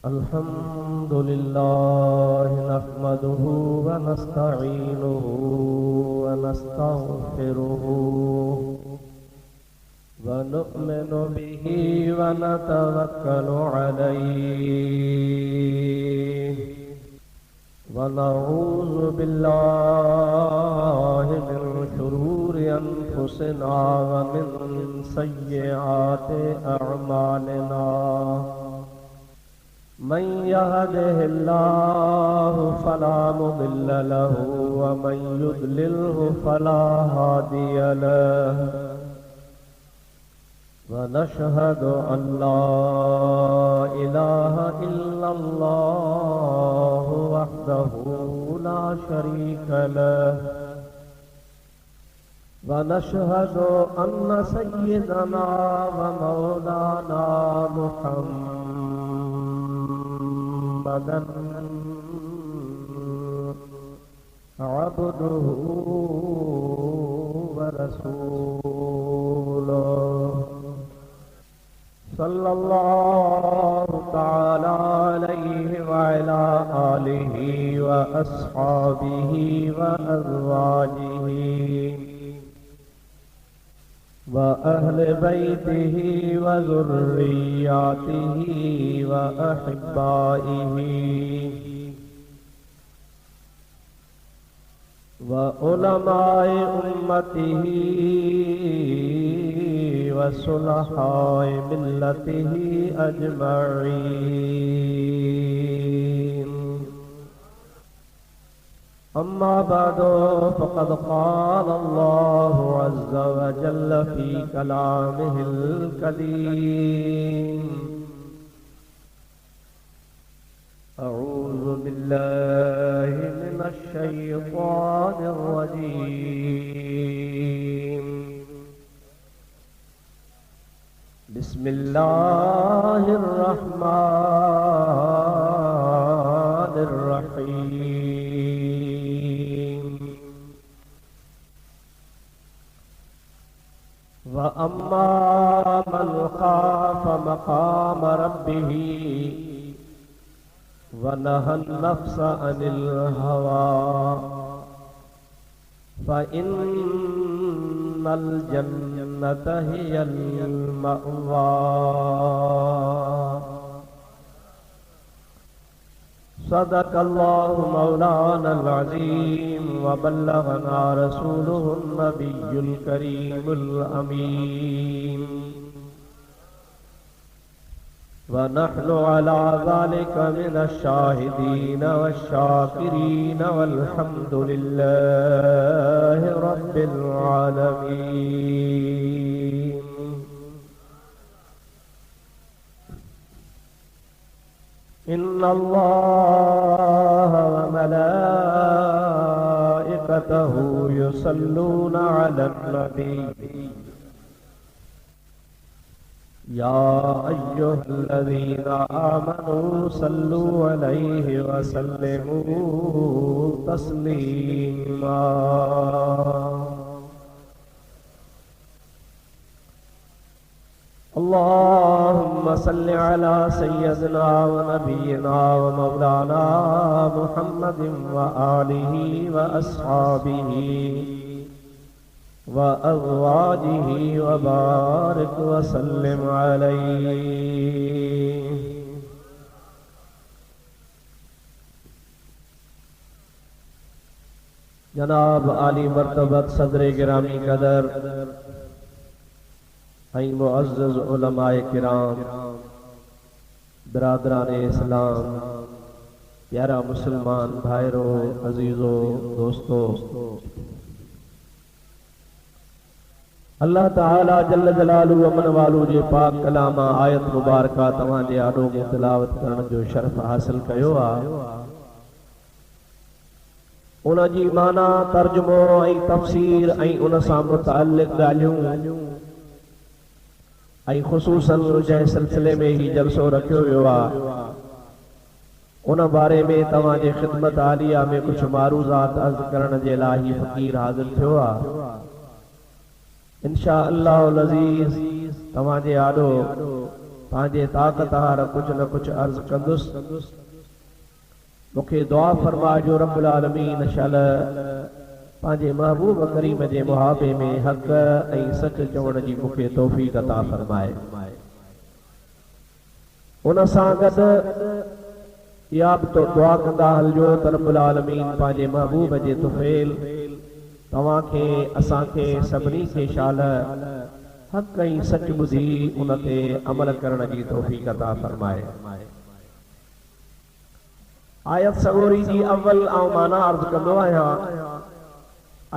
अल्हम्दुलिल्लाह नहमदुहु व नस्तईनुहु व नस्तगफिरुहु व नु'मिनु बिही व नतवक्कलु अलैहि व नऊज़ु बिल्लाहि मिन शुरूरि अनफुसिना व मिन सय्यिआति अअमालिना मन यहदिहिल्लाहु फला मुदिल्ल लहु व मन युद्लिल्हु फला हादिय लहु व नशहदु अन ला इलाहा इल्लल्लाहु वहदहु ला शरीका लहु व नशहदु अन्न सय्यिदना व मौलाना मुहम्मदन अब्दुहु व रसूलुहु सल्लल्लाहु तआला अलैहि व अला आलिहि व अस्हाबिहि व अज़वाजिहि व अहले बैतिहि व ज़ुर्रिय्यातिहि व अहिब्बाइहि व उलमाए उम्मतिहि व सुलहाए मिल्लतिहि अजमईन। अम्मा बअदु फ़क़द क़ाल अल्लाहु अज़्ज़ा व जल्ल फ़ी कलामिहिल करीम अऊज़ु बिल्लाहि मिनश शैतानिर रजीम बिस्मिल्लाहिर रहमानिर रहीम व अम्मा मन खाफ़ मक़ाम रब्बिही व नहन नफ्स अनिल हवा फ़इन्नल जन्नत हियल मअवा सदक़ल्लाहु मौलानल अज़ीम व बल्लगना रसूलुहुन नबियुल करीमुल अमीन व नहनु अला ज़ालिका मिनश शाहिदीन वश्शाकिरीन वल्हम्दुलिल्लाहि रब्बिल आलमीन। इन्नल्लाह व मलाइकतहु युसल्लूना अलन नबी या अय्युहल्लज़ीना आमनू सल्लू अलैहि व सल्लिमू तस्लीमा। अल्लाहुम्मा सल्लि अला सय्यदिना व नबियिना व मौलाना मुहम्मदिन व आलिहि व अस्हाबिहि व अज़वाजिहि व बारिक व सल्लिम अलैहि। जनाब आली मर्तबत सदर गिरामी कदर मुअज़्ज़ज़ उलमाए किराम बिरादरान इस्लाम प्यारा मुसलमान भाइरों अजीजों दोस्तों, अल्लाह ताला जल्ल जलालु अमन वालू जे पाक कलामा आयत मुबारका तवां जे आॾो में तिलावत करण जो शर्फ हासिल कयो आहे। उन जी माना तर्जुमो ऐं तफ़सीर ऐं उन सां मुतअल्लिक़ ॻाल्हियूं ऐं ख़ुसूसन जंहिं सिलसिले में ही जलसो रखियो वियो आहे उन बारे में तवां जे ख़िदमत आलिया में कुझु मारूज़ात अर्ज़ करण जे लाइ ही फ़क़ीर हाज़िर थियो आहे। इंशा अल्लाह अज़ीज़ तवां जे आॾो पांजे ताकत हार कुछ न कुछ अर्ज कंदुस मुखे दुआ फरमा जो रब्बुल आलमीन शल पांजे महबूब करीम जे मुहाबे में हक ऐं सच चवण जी मुखे तौफीक अता फरमाए। उन सां गॾु या बि तो दुआ कंदा हलजो त रब्बुल आलमीन पांजे महबूब जे तुफ़ैल तव्हांखे असांखे सभिनी खे शाल हक ऐं सच ॿुधी उन ते अमल करण जी तौफीक अता फरमाए। आयत सगोरी जी अव्वल ऐं माना अर्ज़ कंदो आहियां।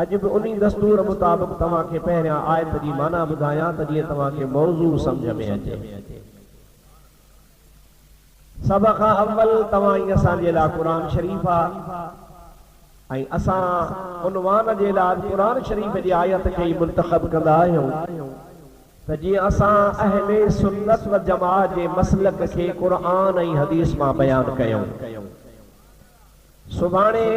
अॼु बि उन्ही दस्तूर मुताबिक़ तव्हांखे पहिरियां आयत जी माना ॿुधायां त जीअं तव्हांखे मौज़ू सम्झ में अचे। सब खां अव्वल तव्हां ई असांजे लाइ क़ुरान शरीफ़ आहे ऐं असां उनवान जे लाइ क़ुरान शरीफ़ जी आयत खे ई मुंतख़ब कंदा आहियूं त जीअं असां अहले सुन्नत व जमाअत जे मसलक खे क़ुरान ऐं हदीस मां बयान कयूं। सुभाणे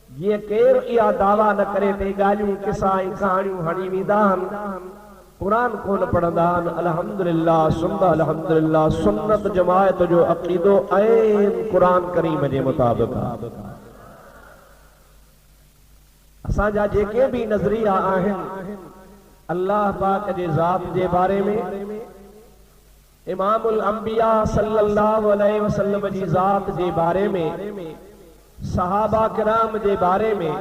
जीअं केरु इहा दावा न करे ते ॻाल्हियूं किसा ऐं कहाणियूं हणी वेंदा आहिनि, कुरान कोन पढ़ंदा आहिनि। अल्हम्दुलिल्लाह सुन्नत अल्हम्दुलिल्लाह सुन्नत जमाअत जो अक़ीदो ऐं कुरान करीम जे मुताबिक़ असांजा जेके भी नज़रिया आहिनि अल्लाह पाक जे ज़ात जे बारे में, इमामुल अंबिया सल्लल्लाहु अलैहि वसल्लम जी ज़ात जे बारे में, सहाबा किराम जे बारे में,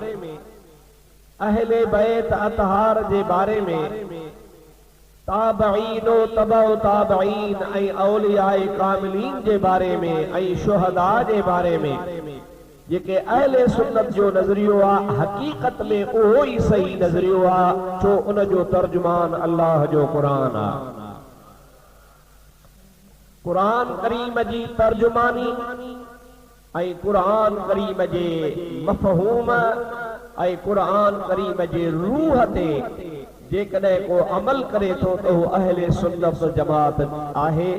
अहले बैत अतहार जे बारे में, ताबईन व तबउ ताबईन ऐं औलियाए कामिलीन जे बारे में ऐं शुहदा जे बारे में जेके अहले सुन्नत जो नज़रियो आहे हकीकत में उहो ई सही नज़रियो आहे छो उन जो तर्जुमान अल्लाह जो क़ुरान आहे। क़ुरान करीम जी तर्जुमानी ऐं क़ुरान करीम जे मफ़हूम ऐं क़ुरान करीम जे रूह ते जेकॾहिं को अमल करे थो त उहो अहले सुन्नत जमाअत आहे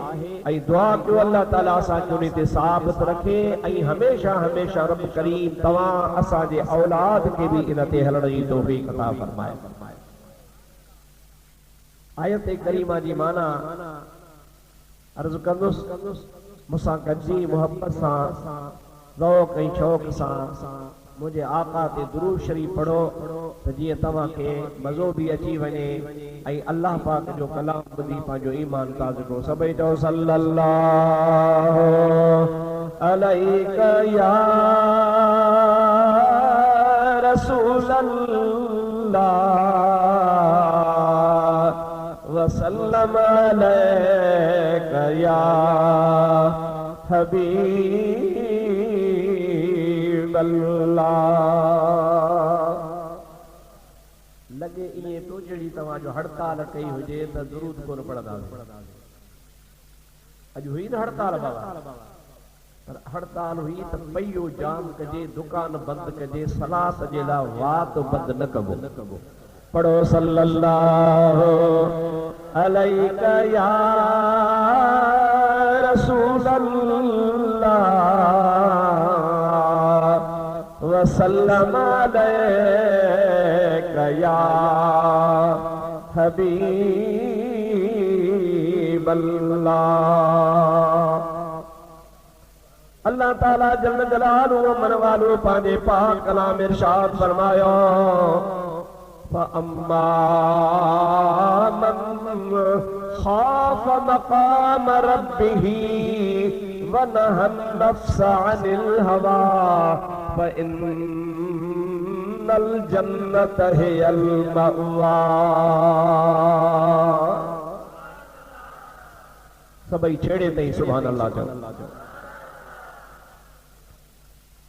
ऐं दुआ कयो अल्लाह ताला असांखे उन ते साबित रखे ऐं हमेशा हमेशा रब करीम तव्हां असांजे औलाद खे बि इन ते हलण जी तौफ़ीक़ अता फरमाए। आयत करीमा जी माना अर्ज़ कंदुसि मूंसां गॾिजी मुहबत सां ज़ौक़ ऐं शौक़ सां मुझे आका ते दुरूद शरीफ पढ़ो त जीअं तव्हांखे मज़ो बि अची वञे ऐं अल्लाह पाक जो कलाम ॿुधी पंहिंजो ईमान ताज़ो करो। सभई चओ सल्लल्लाहु अलैका या रसूलल्लाह व सल्लम अलैका या हबीब लगे इए तो जड़ी तवा जो हड़ताल कई हुजे त दुरूद कोन पढ़दा। अज हुई न हड़ताल बाबा, पर हड़ताल हुई त पयो जाम कजे, दुकान बंद कजे, सलात जे ला वात बंद न कबो। पढ़ो सल्लल्लाहु अलैका या रसूलल्लाह वसल्लम अलैका या हबीबल्लाह। अल्लाह ताला जल्ल जलालुहु व मनवालुहु पांजे पाक कलाम इरशाद फरमायो फअम्मा मन खाफ मकाम रब्बिही व नहन नफ्स अनिल हवा फइन्नल जन्नत हियल मअवा। सबई छेड़े तई सुभान अल्लाह चओ।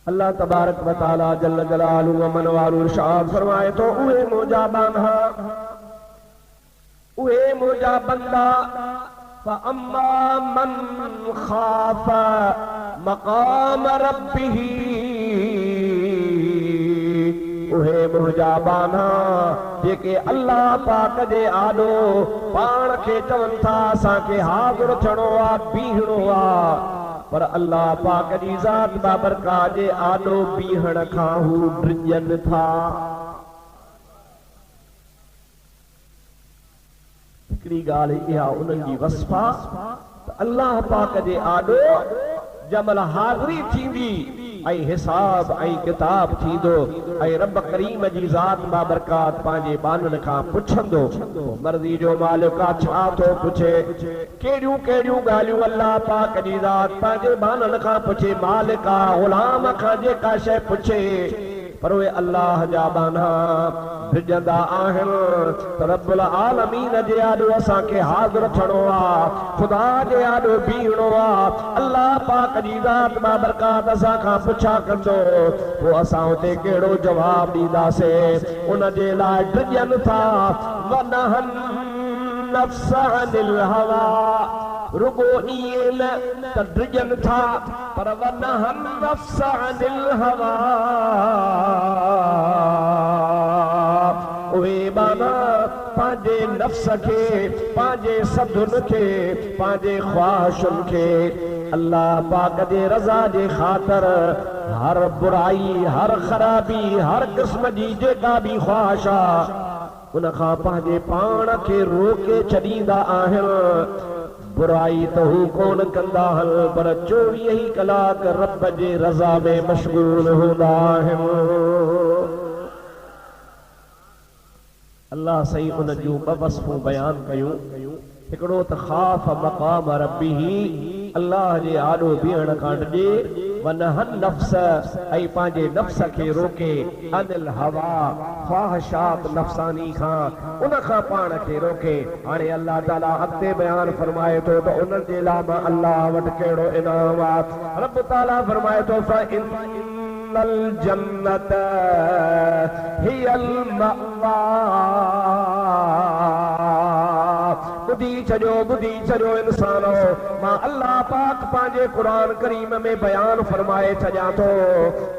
अल्लाह तबारक व तआला जल्ल जलालुहु व मनवालुहु इरशाद फरमाए तो उहे मुंहिंजा बांधा उहे मुंहिंजा बंदा फअम्मा मन खाफ मकाम रब्बिही उहे मुंहिंजा बांधा जेके अल्लाह पाक जे आॾो पाण खे चवनि था असांखे हाज़िर थियणो आहे बीहणो आहे पर अल्लाह पाक जी ज़ात बाबरका जे आॾो बीहण खां हू ड्रिजनि था। हिकिड़ी ॻाल्हि इहा उन्हनि जी वसफ़ा त अल्लाह पाक जे आॾो जमल हाज़िरी थींदी ऐं हिसाब ऐं किताब थींदो ऐं रब करीम जी ज़ात बाबरकात पंहिंजे बाननि खां पुछंदो मर्ज़ी जो मालिक छा थो पुछे कहिड़ियूं कहिड़ियूं ॻाल्हियूं अल्लाह पाक जी ज़ात पंहिंजे बाननि खां पुछे मालिक ग़ुलाम खां जेका शइ पुछे पर उहे अल्लाह जा बाना भिजंदा आहिनि त रब्बुल आलमीन जे आॾो असांखे हाज़िर थियणो आहे ख़ुदा जे आॾो बीहणो आहे अल्लाह पाक जी ज़ात बाबरकात असां खां पुछा कंदो पोइ असां उते कहिड़ो जवाबु ॾींदासीं उन जे लाइ ड्रिजनि था वनहन नफ्स अनिल हवा रुगो इए न त ड्रिजनि था पर वनहन नफ्स अनिल हवा उहे बाना पंहिंजे नफ्स खे पंहिंजे सदुन खे पंहिंजे ख्वाहिशुनि खे अल्लाह पाक जे रज़ा जे ख़ातिर हर बुराई हर ख़राबी हर क़िस्म जी जेका बि ख्वाहिश आहे उन खां पंहिंजे पाण खे रोके छॾींदा आहिनि बुराई तो हू कोन कंदा हल पर 24 कलाक रब जे रज़ा में मशगूल हूंदा आहिनि अल्लाह सही उन जूं ॿ वसफ़ूं बयान कयूं हिकिड़ो त ख़ाफ़ मक़ाम रब्बिही अल्लाह जे आॾो बीहण खां ॾिजे वनहन नफ्स ऐं पंहिंजे नफ्स खे रोके अनिल हवा ख्वाहिशात नफ़्सानी खां उन खां पाण खे रोके हाणे अल्लाह ताला अॻिते बयान फरमाए थो त उन्हनि जे लाइ मां अल्लाह वटि कहिड़ो इनाम आहे रब ताला फरमाए थो फइन्नल जन्नत हियल मअवा बुधी छॾियो इंसानो मां अल्लाह पाक पंहिंजे क़ुरान करीम में बयान फरमाए छॾियां थो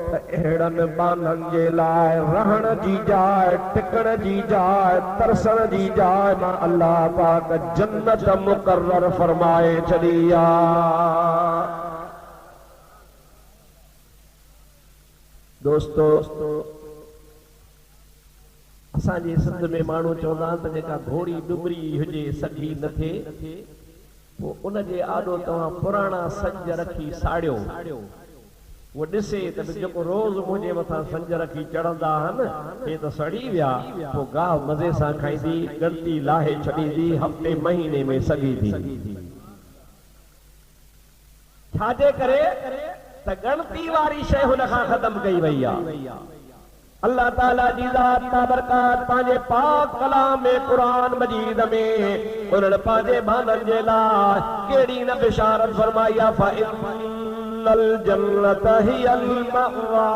त अहिड़नि बाननि जे लाइ रहण जी जाइ टिकण जी जाइ तरसण जी जाइ मां अल्लाह पाक जन्नत मुक़र्रर फरमाए छॾी आहे दोस्तो असांजे सिंध में माण्हू चवंदा आहिनि त जेका घोड़ी डुबरी हुजे सॼी न थिए पोइ उन जे आॾो तव्हां पुराणा संज रखी साड़ियो उहो ॾिसे त जेको रोज़ मुंहिंजे मथां संज रखी चढ़ंदा आहिनि हे त सड़ी विया पोइ गाह मज़े सां खाईंदी गणती लाहे छॾींदी हफ़्ते महीने में सॻी थी छाजे करे त गणती वारी शइ हुन खां ख़तम कई वई आहे अल्लाह ताला जी ज़ात बाबरकात पंहिंजे पाक कलाम में क़ुरान मजीद में उन्हनि पंहिंजे बाननि जे लाइ कहिड़ी न बिशारत फरमाई आहे फइन्नल जन्नत हियल मअवा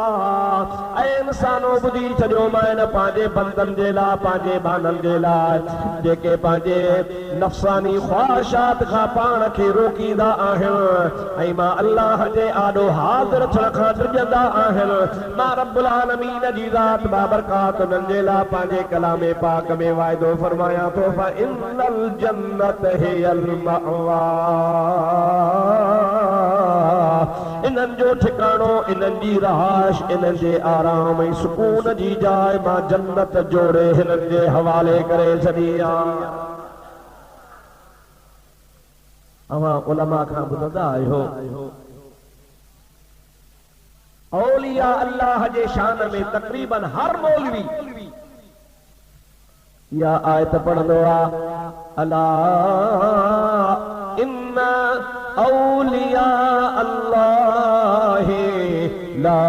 ऐं इंसानो ॿुधी छॾियो मां इन पंहिंजे बंदनि जे लाइ पंहिंजे बाननि जे लाइ जेके पंहिंजे नफ़्सानी ख्वाहिशात खां पाण खे रोकींदा आहिनि ऐं मां अल्लाह जे आॾो हाज़िर थियण खां ड्रिजंदा आहिनि मां रब्बुल आलमीन जी ज़ात बाबरकात उन्हनि जे लाइ पंहिंजे कलाम पाक में वाइदो फरमायां थो फइन्नल जन्नत हियल मअवा इन्हनि जो ठिकाणो इन्हनि जी रहाइश इन्हनि जे आराम ऐं सुकून जी जाइ मां जन्नत जोड़े हिननि जे हवाले करे छॾी आहे अवां उलमा खां ॿुधंदा आहियो औलिया अल्लाह जे शान में तक़रीबन हर मौलवी या आयत पढ़ंदो आहे अला इन्ना औलिया अल्लाह ला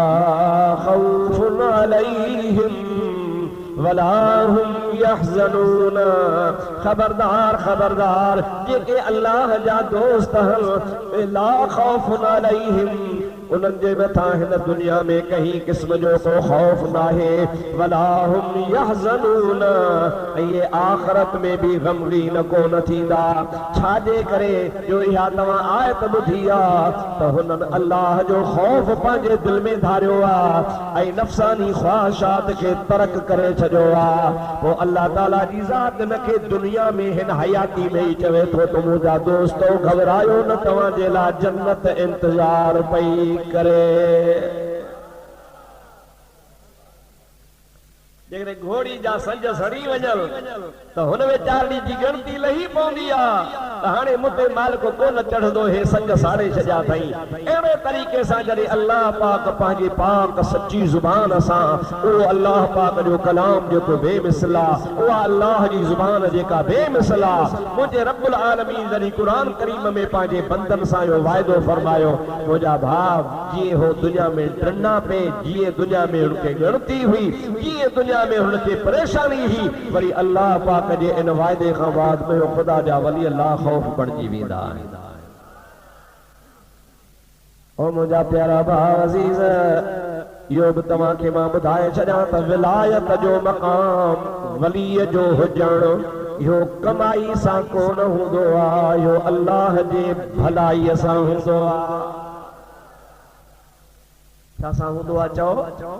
खौफुन अलैहिम वला हुम यहज़नून खबरदार खबरदार जेके अल्लाह जा दोस्त हन ला खौफुन अलैहिम उन्हनि जे मथां हिन दुनिया में कंहिं क़िस्म जो को खौफ़ नाहे वला हुम यहज़नून ऐं ये आख़िरत में भी गमगीन कोन थींदा छाजे करे जो इहा तव्हां आयत ॿुधी आहे त हुननि अल्लाह जो खौफ़ पंहिंजे दिलि में धारियो आहे ऐं नफ़्सानी ख्वाहिशात खे तर्क करे छॾियो आहे पोइ अल्लाह ताला जी ज़ात हिन खे दुनिया में हिन हयाती में ई चवे थो त मुंहिंजा दोस्तो घबरायो न तव्हांजे लाइ जन्नत इंतज़ार पई करे जेकॾहिं घोड़ी जा संज सड़ी वञनि त हुन में 4 ॾींहं जी गिणती लही पवंदी आहे त हाणे मूंते मालिक कोन चढ़ंदो हे संग साड़े छॾिया अथई। अहिड़े तरीक़े सां जॾहिं अल्लाह पाक पंहिंजे पाक सची ज़ुबान सां उहो अल्लाह पाक जो कलाम जेको बेमिसल आहे, उहा अल्लाह जी ज़ुबान जेका बेमिसल आहे, मुंहिंजे रब्बुल आलमीन जॾहिं क़ुरान करीम में पंहिंजे बंदनि सां इहो वाइदो फरमायो, मुंहिंजा भाउ जीअं हो दुनिया में ड्रना पे, जीअं दुनिया में हुनखे गिणती हुई, जीअं दुनिया में हुनखे परेशानी हुई, वरी अल्लाह पाक जे इन वाइदे खां बाद में ख़ुदा जा वली अल्लाह ख़ौफ़ पड़जी वेंदा आहिनि। ओ मुंहिंजा प्यारा भाउ अज़ीज़, इहो बि तव्हांखे मां ॿुधाए छॾियां त विलायत जो मक़ाम वलीअ जो हुजणु इहो कमाई सां कोन हूंदो आहे, इहो अल्लाह जे भलाईअ सां हूंदो आहे। छा सां हूंदो आहे चओ?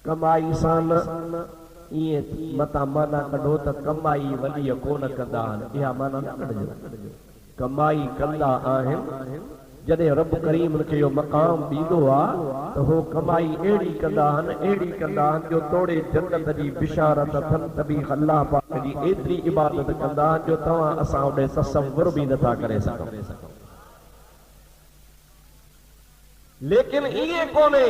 कमाई सां न। इएं मतां माना कढो त कमाई वलीअ कोन कंदा आहिनि, इहा माना न कढिजो। कमाई कंदा आहिनि, जॾहिं रब करीम उनखे इहो मक़ाम ॾींदो आहे त हो कमाई अहिड़ी कंदा आहिनि जो तोड़े जन्नत जी बिशारत अथनि त बि अल्लाह पाक जी एतिरी इबादत कंदा आहिनि जो तव्हां असां होॾे तसव्वुर बि नथा करे सघूं। लेकिन इएं कोन्हे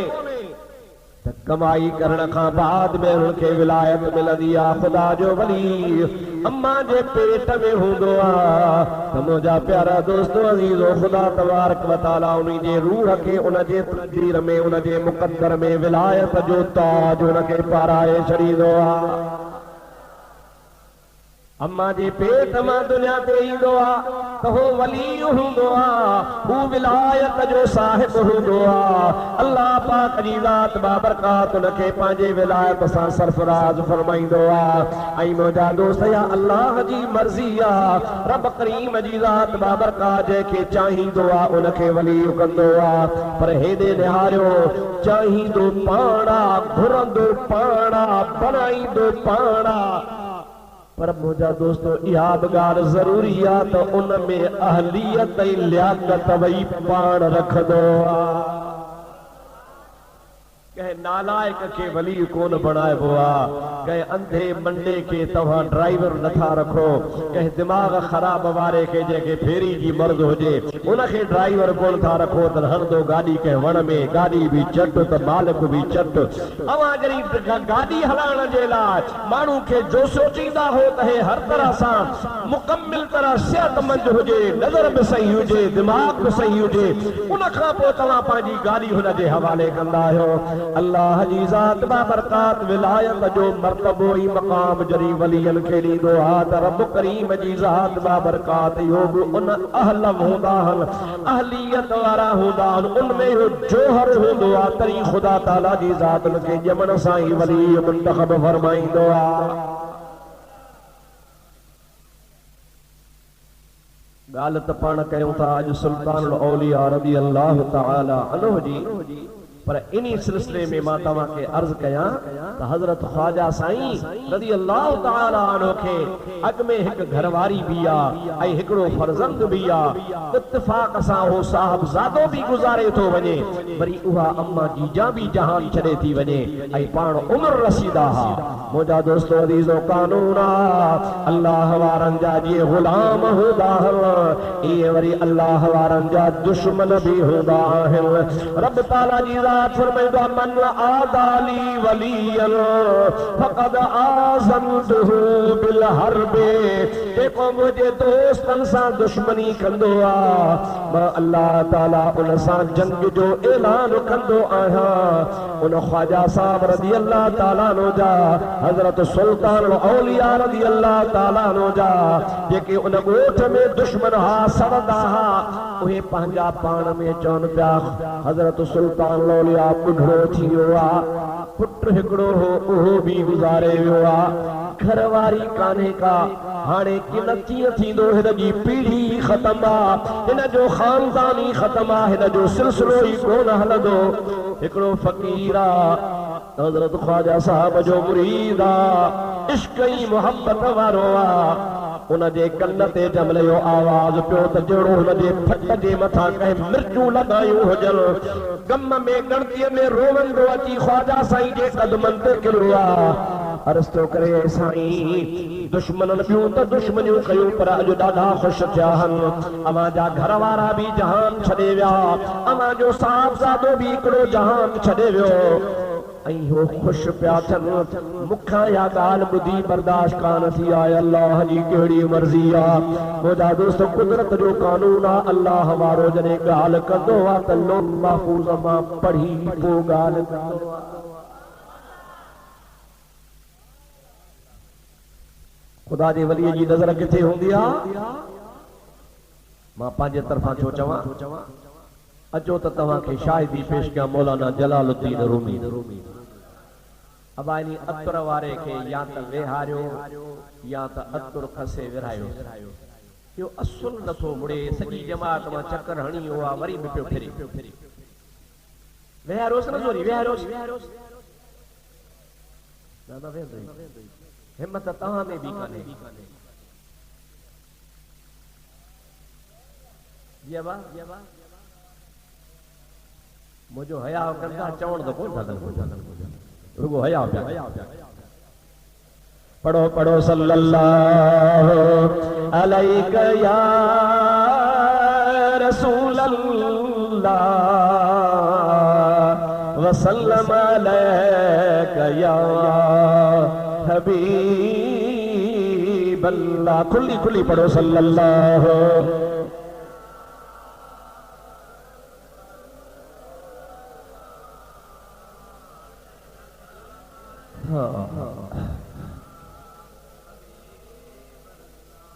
त कमाई करण खां बाद में उनखे विलायत मिलंदी आहे। ख़ुदा जो वली अम्मा जे पेट में हूंदो आहे त मुंहिंजा प्यारा दोस्तो अज़ीज़ो, ख़ुदा तबारक व तआला उन जे रूह खे उन जे तक़दीर में, उन जे मुक़द्दर में विलायत जो ताज उनखे पाराए छॾींदो आहे। अम्मा जे पेट मां दुनिया ते ईंदो आहे त हो वली हूंदो आहे, हू विलायत जो साहिब हूंदो आहे। अल्लाह पाक जी ज़ात बाबरकात उनखे पंहिंजे विलायत सां सरफराज फरमाईंदो आहे। ऐं मुंहिंजा दोस्त, या अल्लाह जी मर्ज़ी आहे, रब करीम जी ज़ात बाबरकात जंहिंखे चाहींदो आहे उनखे वली कंदो आहे। पर हेॾे निहारियो, चाहींदो पाण आहे, घुरंदो पाण आहे, बणाईंदो पाण आहे। पर मुंहिंजा दोस्तो, इहा बि ॻाल्हि ज़रूरी आहे त उन में अहलियत ऐं लियाकत वई पाण रखंदो आहे। कंहिं नालायक खे वली कोन बणाइबो आहे, कंहिं अंधे मंडे खे तव्हां ड्राइवर नथा रखो, कंहिं दिमाग़ ख़राब वारे खे जंहिंखे फेरी जी मर्द हुजे उनखे ड्राइवर कोन था रखो त हणंदो गाॾी कंहिं वण में, गाॾी बि चट त मालिक बि चट। अवां जॾहिं गाॾी हलाइण जे लाइ माण्हू खे जो सोचींदा हो त हे हर तरह सां मुकमिल तरह सेहतमंद हुजे, नज़र बि सही हुजे, दिमाग़ बि सही हुजे, उन खां पोइ तव्हां पंहिंजी गाॾी हुन जे हवाले कंदा आहियो। अल्लाह जी ज़ात बाबरकात विलायत जो मर्तबो ई मक़ाम जरी वलियन खे ॾींदो आहे त रब करीम जी ज़ात बाबरकात इहो बि उन अहल हूंदा आहिनि, अहलियत वारा हूंदा आहिनि, उनमें इहो जोहर हूंदो आहे, तरी ख़ुदा ताला जी ज़ात उनखे ॼमण सां ई वली मुंतखब फरमाईंदो आहे। ॻाल्हि त पाण कयूं था अॼु सुल्तानुल औलिया रज़ी अल्लाह तआला अन्हु जी, पर इन्ही सिलसिले में मां तव्हांखे अर्ज़ कयां त हज़रत ख्वाजा साईं रज़ी अल्लाह तआला अन्हु खे अॻु में हिकु घरवारी बि आहे ऐं हिकिड़ो फर्ज़ंद बि आहे। इत्तिफ़ाक़ सां हो साहिबज़ादो बि गुज़ारे थो वञे, वरी उहा अम्मा जीजा बि जहान छॾे थी वञे ऐं पाण उमिरि रसीदा हा। मुंहिंजा दोस्तो अज़ीज़ो, कानून आहे अल्लाह वारनि जा जीअं ग़ुलाम हूंदा आहिनि, इहे वरी अल्लाह वारनि जा दुश्मन बि हूंदा आहिनि। रब ताला जी फरमाईंदो आहे, मन आदाली वलियन फक़द आज़नतहु बिल हर्ब, जेको मुंहिंजे दोस्तनि सां दुश्मनी कंदो आहे मां अल्लाह ताला उन सां जंग जो ऐलान कंदो आहियां। उन ख्वाजा साहब रज़ी अल्लाह ताला नो जा, हज़रत सुल्तान औलिया रज़ी अल्लाह ताला नो जा, जेके उन ॻोठ में दुश्मन हा, सड़ंदा हा, उहे पंहिंजा पाण में चवनि पिया, हज़रत सुल्तान औलिया बुढ़ो थी वियो आहे, पुट हिकिड़ो हो उहो बि गुज़ारे वियो आहे, घरवारी कान्हे का, हाणे किन कीअं थींदो, हिन जी पीढ़ी ख़तम आहे, हिन जो ख़ानदान ई ख़तम आहे, हिन जो सिलसिलो ई कोन हलंदो। हिकिड़ो फ़क़ीर आहे, हज़रत ख्वाजा साहब जो मुरीद आहे, इश्क़ ई मोहब्बत वारो आहे, उन जे कन ते जमल जो आवाज़ पियो त जहिड़ो हुन जे फट जे मथां कंहिं मिर्चूं लॻायूं हुजनि। गम में गणतीअ में रोवंदो अची ख्वाजा साईं जे कदमनि ते किरियो आहे। अर्ज़ थो करे साईं दुश्मननि ॿियूं त दुश्मनियूं कयूं पर अॼु ॾाढा ख़ुशि थिया आहिनि। अवां जा घर वारा बि जहान छॾे विया, अवां जो साहबज़ादो बि हिकिड़ो जहान छॾे वियो ऐं हो ख़ुशि पिया थियनि। मूंखां इहा ॻाल्हि ॿुधी बर्दाश्त कान थी आहे। अल्लाह जी कहिड़ी मर्ज़ी आहे। मुंहिंजा दोस्त कुदरत जो कानून आहे। अल्लाह वारो जॾहिं ॻाल्हि कंदो आहे त लोह महफूज़ मां पढ़ी पोइ ॻाल्हि कंदो आहे। खुदा जे वलीअ जी नज़र किथे हूंदी आहे? मां पंहिंजे तरफ़ां छो चवां, अचो त तव्हांखे शाहिदी पेश कयां मौलाना जलालुद्दीन रूमी। अबानी अतर वारे खे या त वेहारियो या त अतर खसे विरायो। इहो असुल नथो मुड़े, सॼी जमात मां चकर हणी वियो आहे, वरी बि पियो फिरी। वेहारोसि न जोरी, वेहारोसि दादा वेंदो। हिम्मत तव्हां में बि कान्हे। मुंहिंजो हया कंदा चवण त कोन था कनि, रुगो हया पिया। पढ़ो पढ़ो सल्लल्लाहु अलैहि या रसूल अल्लाह वसल्लम अलैका या हबीब अल्लाह। खुली खुली पढ़ो सल्लल्लाहु।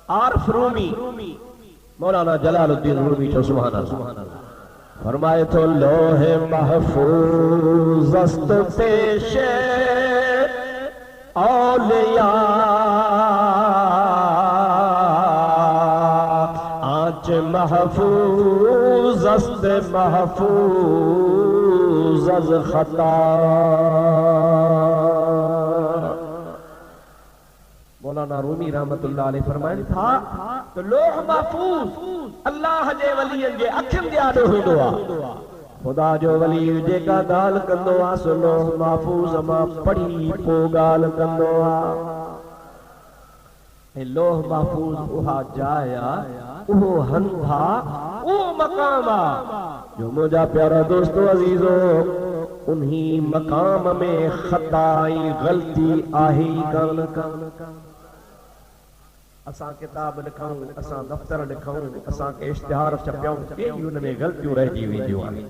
आरिफ रूमी मौलाना जलालुद्दीन रूमी जो सुभान अल्लाह फरमाए तो लोहे महफूज अस्त पेश औलिया आज महफूज अस्त महफूज अज खता। मौलाना रूमी रहमतुल्लाह अलैहि फरमाइनि था तो लोह महफूज अल्लाह जे वलियन जे अखियुनि जे आॾो हूंदो आहे। खुदा जो वली जेका ॻाल्हि कंदो आहे सो लोह महफूज मां पढ़ी पोइ ॻाल्हि कंदो आहे। ऐं लोह महफूज उहा जाइ आहे, उहो हंधा, उहो मक़ाम आहे जो मुंहिंजा प्यारा दोस्तो अज़ीज़ो उन्ही मक़ाम में ख़ता ऐं ग़लती आहे ई कान। असां किताब लिखूं, असां दफ़्तर लिखूं, असां के इश्तिहार छपियूं, केॾी हुन में ग़लतियूं रहिजी वेंदियूं आहिनि,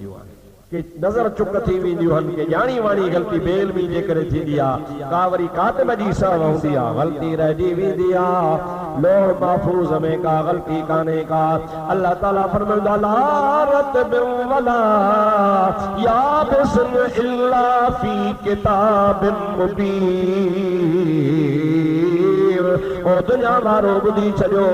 के नज़र चुक थी वेंदियूं आहिनि, के ॼाणी वाणी ग़लती बेलमी जे करे थींदी आहे, का वरी कातिब जी सहव हूंदी आहे, ग़लती रहिजी वेंदी आहे। लोह महफूज़ में का ग़लती कान्हे का। अल्लाह ताला फरमाईंदा ला रतबिन वला याबिसिन इल्ला फी किताबिन मुबीन। ओ दुनिया वारो ॿुधी छॾियो,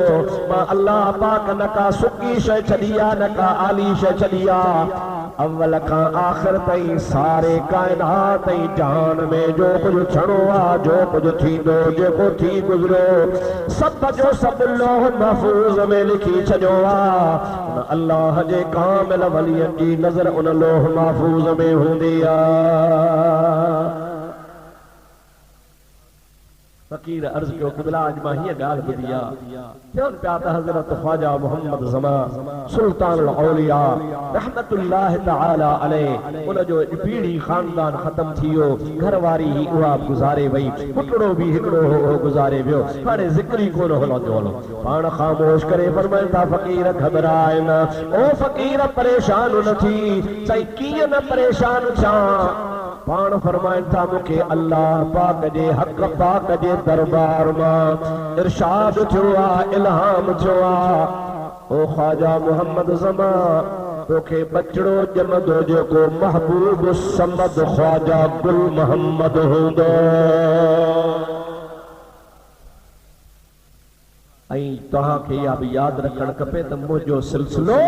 मां अल्लाह पाक न का सुकी शइ छॾी आहे, न का आली शइ छॾी आहे। अव्वल खां आख़िर ताईं सारे काइनात ऐं जहान में जो कुझु छणो आहे, जो कुझु थींदो, जेको थी गुज़रियो, सभ जो सभु लोह महफूज़ में लिखी छॾियो आहे। अल्लाह जे कामिल वलियनि जी नज़र उन लोह महफूज़ में हूंदी आहे। फकीर अर्ज़ कयो क़िबला अॼु मां हीअ ॻाल्हि ॿुधी आहे, चवनि पिया त हज़रत ख्वाजा मोहम्मद ज़मान सुल्तानुल औलिया रहमतुल्लाह तआला अलैह उन जो पीढ़ी ख़ानदान ख़त्म थी वियो, घरवारी ही उहा गुज़ारे वई, पुटड़ो बि हिकिड़ो हो गुज़ारे वियो। हाणे ज़िक्र ई कोन हलंदो हलो, पाण ख़ामोश करे फरमाइनि था फ़क़ीर घबराए न, ओ फ़क़ीर परेशान न थी। चई कीअं न परेशान थियां? पाण फरमाइनि था मूंखे अल्लाह पाक जे हक़ पाक जे दरबार मां इरशाद थियो आहे, इल्हाम थियो आहे, ओ ख्वाजा मोहम्मद ज़मान तोखे बचड़ो ॼमंदो जेको महबूब समद ख्वाजा गुल मोहम्मद हूंदो। ऐं तव्हांखे इहा बि यादि रखणु खपे त मुंहिंजो सिलसिलो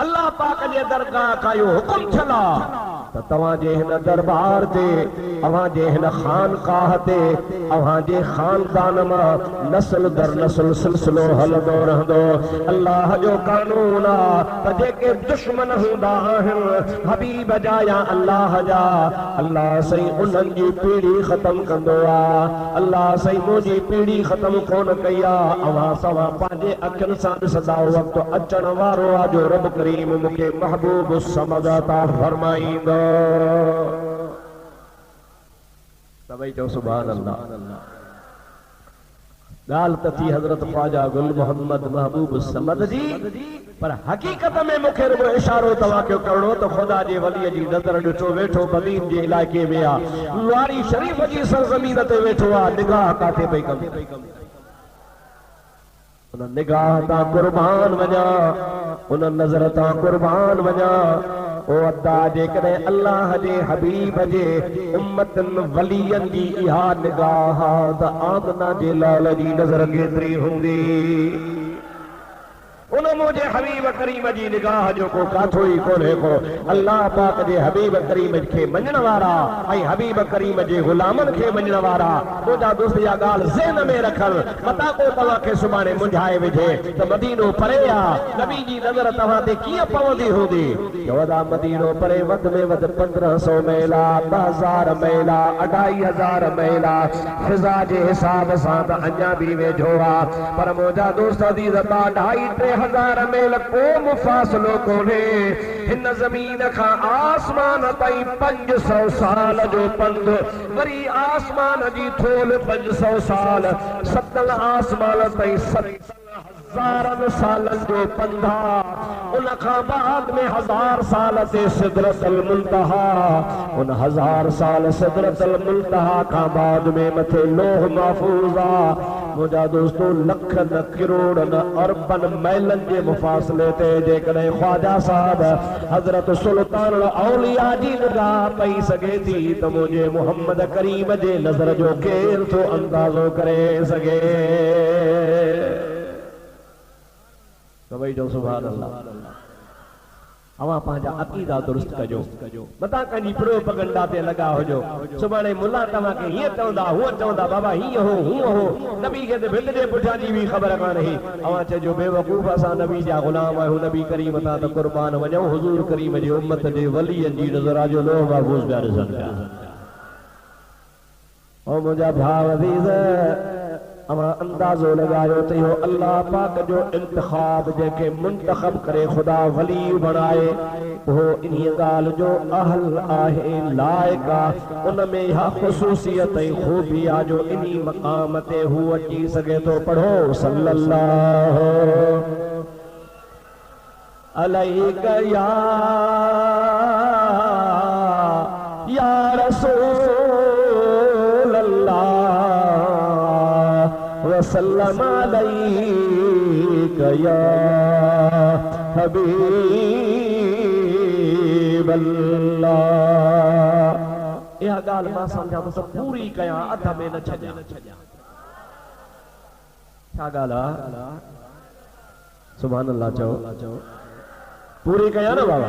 अल्लाह पाक जे दरगाह खां इहो हुकुम थियल आहे त तव्हां जे हिन दरबार ते अव्हां जे हिन खानकाह ते अव्हां जे खानदान मां नस्ल दर नस्ल सिलसिलो हलंदो रहंदो। अल्लाह जो कानून आ त जेके दुश्मन हूंदा आहिनि हबीब जा या अल्लाह जा, अल्लाह सही उन्हनि जी पीढ़ी ख़त्म कंदो आ। अल्लाह सही मुंहिंजी पीढ़ी ख़त्म कोन कई आ। अव्हां सवां पंहिंजे अखियुनि सां ॾिसंदा वक़्तु अचण वारो आहे जो रब करीम मूंखे महबूब समझ अता फरमाईंदो। सभई चओ सुभान अल्लाह। गाल त थी हज़रत ख्वाजा गुल मोहम्मद महबूब समद जी, पर हकीकत में मूंखे रुगो इशारो तव्हांखे करणो त ख़ुदा जे वलीअ जी नज़र ॾिठो वेठो बदीन जे इलाइक़े में आहे, लुआरी शरीफ़ जी सरज़मीन ते वेठो आहे, निगाह काथे पई कमु, उन निगाह तां कुर्बान वञा, उन नज़र तां कुर्बान वञा। ओ अदा जेकॾहिं अल्लाह जे हबीब जे उम्मतनि वलियनि जी इहा निगाह त आमना जे लाल जी नज़र केतिरी हूंदी। उन मुझे हबीब करीम जी निगाह जो को काथो ही कोन्हे को। अल्लाह पाक जे हबीब करीम के मञण वारा ऐं हबीब करीम जे गुलामनि खे मञण वारा मुंहिंजा दोस्त इहा ॻाल्हि ज़हन में रखनि, मता को तव्हांखे सुभाणे मुंझाए विझे त मदीनो परे आहे, नबी जी नज़र तव्हां ते कीअं पवंदी हूंदी। चवंदा मदीनो परे वधि में वधि 1500 मैल आहे, 2000 मैल आहे, 2500 मैल आहे, फिज़ा जे हिसाब सां त अञा बि वेझो आहे, पर मुंहिंजा दोस्त अज़ीज़ 2-2-3 मैल को मुफ़ासिलो कोन्हे। हिन ज़मीन खां आसमान ताईं 500 साल जो पंध, वरी आसमान जी थोल 500 साल, 7 आसमान ताईं 7,000 सालन जो पंधा, उन खां बाद में 1000 साल ते सिदरतुल मुंतहा, उन 1000 साल सिदरतुल मुंतहा खां बाद में मथे लोह महफूज़ आ। मुंहिंजा दोस्तों लख न करोड़ न अरबन मैलन जे मुफ़ासिले ते जेकॾहिं ख्वाजा साहब हज़रत सुल्तान औलिया जी निगाह पई सघे थी त मुंहिंजे मोहम्मद करीम जे नज़र जो केरु थो अंदाज़ो करे सघे। सभई जो सुभान अल्लाह। अवां पंहिंजा अक़ीदा दुरुस्त कजो, मता कंहिंजी प्रोपगंडा ते लॻा हुजो। सुभाणे मुला तव्हांखे हीअं चवंदा हूअं चवंदा, बाबा हीअं हो हूअं हो, नबी खे त भित जे पुठियां जी बि ख़बर कान्हे। अवां चइजो बेवकूफ़, असां नबी जा ग़ुलाम आहियूं, नबी करीम तां त क़ुर्बान वञूं, हुज़ूर करीम जे उम्मत जे वलीअनि जी नज़र जो लोह महफूज़ पिया ॾिसनि पिया। ओ मुंहिंजा भाउ अज़ीज़, अवां अंदाज़ो लगायो त इहो अल्लाह पाक जो इंतखाब जेके मुंतखब करे ख़ुदा वली बणाए उहो इन ॻाल्हि जो अहल आहे, लाइक़ आहे। उन में इहा ख़ुसूसियत ऐं ख़ूबी आहे जो इन मक़ाम ते हू अची सघे थो। पढ़ो सल्लल्लाहु अलैका या रसूल अल्लाह वसल्लम अलैका या हबीब अल्लाह। यह ॻाल्हि मां सम्झां तो पूरी कयां, अध में न छॾियां। छा ॻाल्हि आहे? सुभान अल्लाह चओ, पूरी कयां न बाबा।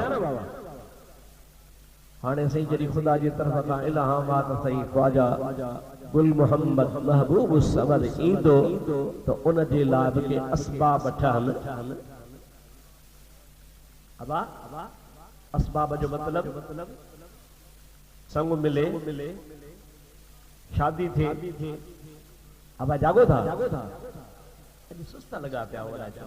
हाणे सही जॾहिं ख़ुदा जी तरफ़ खां इल्हामात सही ख्वाजा गुल मोहम्मद महबूब समद ईंदो त उन जे लाइ बि के असबाब ठहनि। अबा असबाब जो मतलब संग मिले, शादी थे। अबा जागो था, अॼु सुस्ता लगा पिया हो राजा।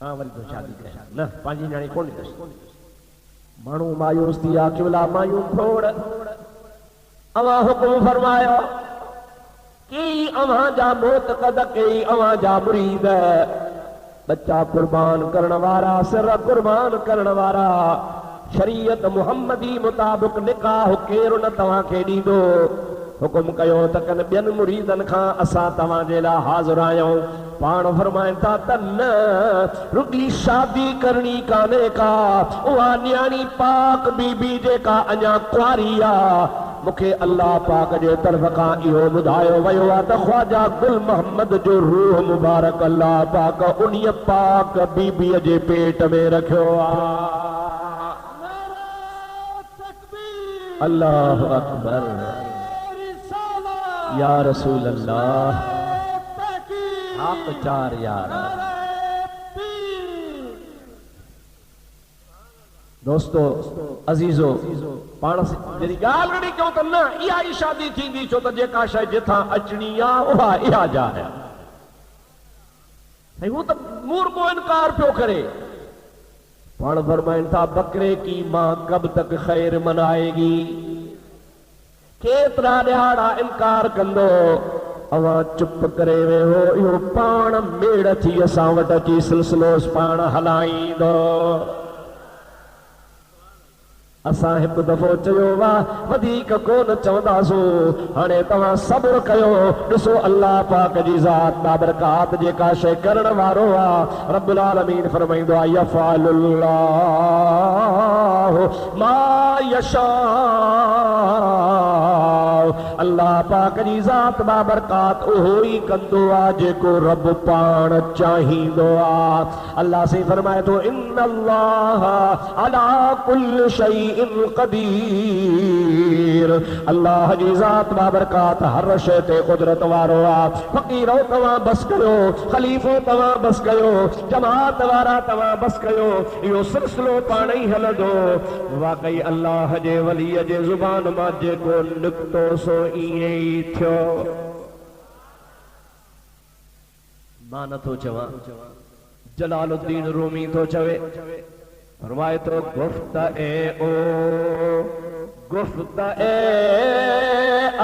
हाँ वरी तो शादी करे न पांजी न्याणी कोन दस मानू मायूस दिया केवला मायूस छोड़ अवा हुक्म फरमायो कि अवा जा मौत कद के अवा जा मुरीद बच्चा कुर्बान करण वारा सिर कुर्बान करण वारा शरीयत मुहम्मदी मुताबिक निकाह केरु न तवा के दीदो हुकुम कयो त कन बियन मुरीदन खां असा तवा जे ला हाजिर आयो पाण फरमाइन था त न रुगी शादी करनी काने का उहा न्याणी पाक बीबी जेका अञा कुआरी आ मुखे अल्लाह पाक जे तरफ खां इहो ॿुधायो वियो आहे त ख्वाजा गुल मोहम्मद जो रूह मुबारक अल्लाह पाक उन्हीअ पाक बीबीअ जे पेट में रखियो आहे। अल्लाह अकबर या रसूल अल्लाह आप चार यार दोस्तों अजीजो पाण जड़ी गाल रड़ी क्यों त न इहा ई शादी थींदी छो त जेका शइ जिथां अचणी आहे उहा इहा जा है हू त मूर्खो इनकार पियो करे पाण फरमाइन था बकरे की मां कब तक खैर मनाएगी केतरा ॾिहाड़ा इनकार कंदो अवा चुप करे वेहो इहो पाण मेड़ थी असां वटि अची सिलसिलो पाण हलाईंदो असां हिकु दफ़ो चयो वाह वधीक कोन चवंदासूं हाणे तव्हां सब्र कयो ॾिसो अल्लाह पाक जी ज़ात बाबरकात जेका शइ करण वारो आहे रब्बुल आलमीन फरमाईंदो आहे यफ़अलुल्लाहु मा यशा अल्लाह पाक जी ज़ात बाबरकात उहो ई कंदो आहे जेको रब पाण चाहींदो आहे। अल्लाह से फरमाए थो इन्नल्लाह अला कुल्लि शैइन क़दीर अल्लाह जी ज़ात बाबरकात हर शइ ते कुदरत वारो आहे। फ़क़ीरो तव्हां बस कयो ख़लीफ़ो तव्हां बस कयो जमात वारा तव्हां बस कयो इहो सिलसिलो पाण ई हलंदो। वाकई अल्लाह जे वलीअ जे ज़ुबान मां जेको निकितो सो ईअं ई थियो मां नथो चवां जलालुद्दीन रूमी तो चवे फरमाए तो गुफ्त ए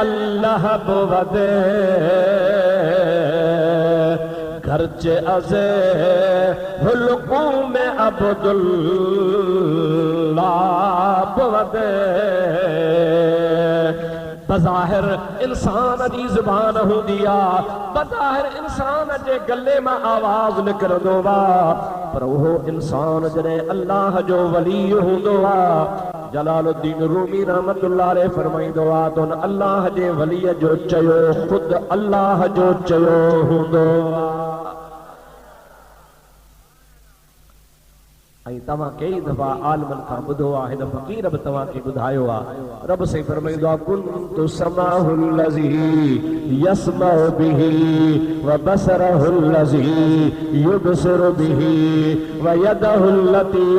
अल्लाह बुवदे घरचे अज़े हुलकू में अब्दुल्लाह बुवदे बज़ाहिर इंसान जी ज़ुबान हूंदी आहे बज़ाहिर इंसान जे गले मां आवाज़ निकिरंदो आहे पर उहो इंसान जॾहिं अल्लाह जो वली हूंदो आहे जलालुद्दीन रूमी रहमतुल्लाह अलैह फरमाईंदो आहे त अल्लाह जे वलीअ जो चयो ख़ुदि अल्लाह जो चयो हूंदो आहे। ऐं तव्हां कई दफ़ा आलमन खां ॿुधो आहे हिन फ़क़ीर बि तव्हांखे ॿुधायो आहे रब साईं फरमाईंदो आहे कुन्तु समाहुल लज़ी यस्मउ बिही व बसरहुल लज़ी युबसिरु बिही व यदहुल लती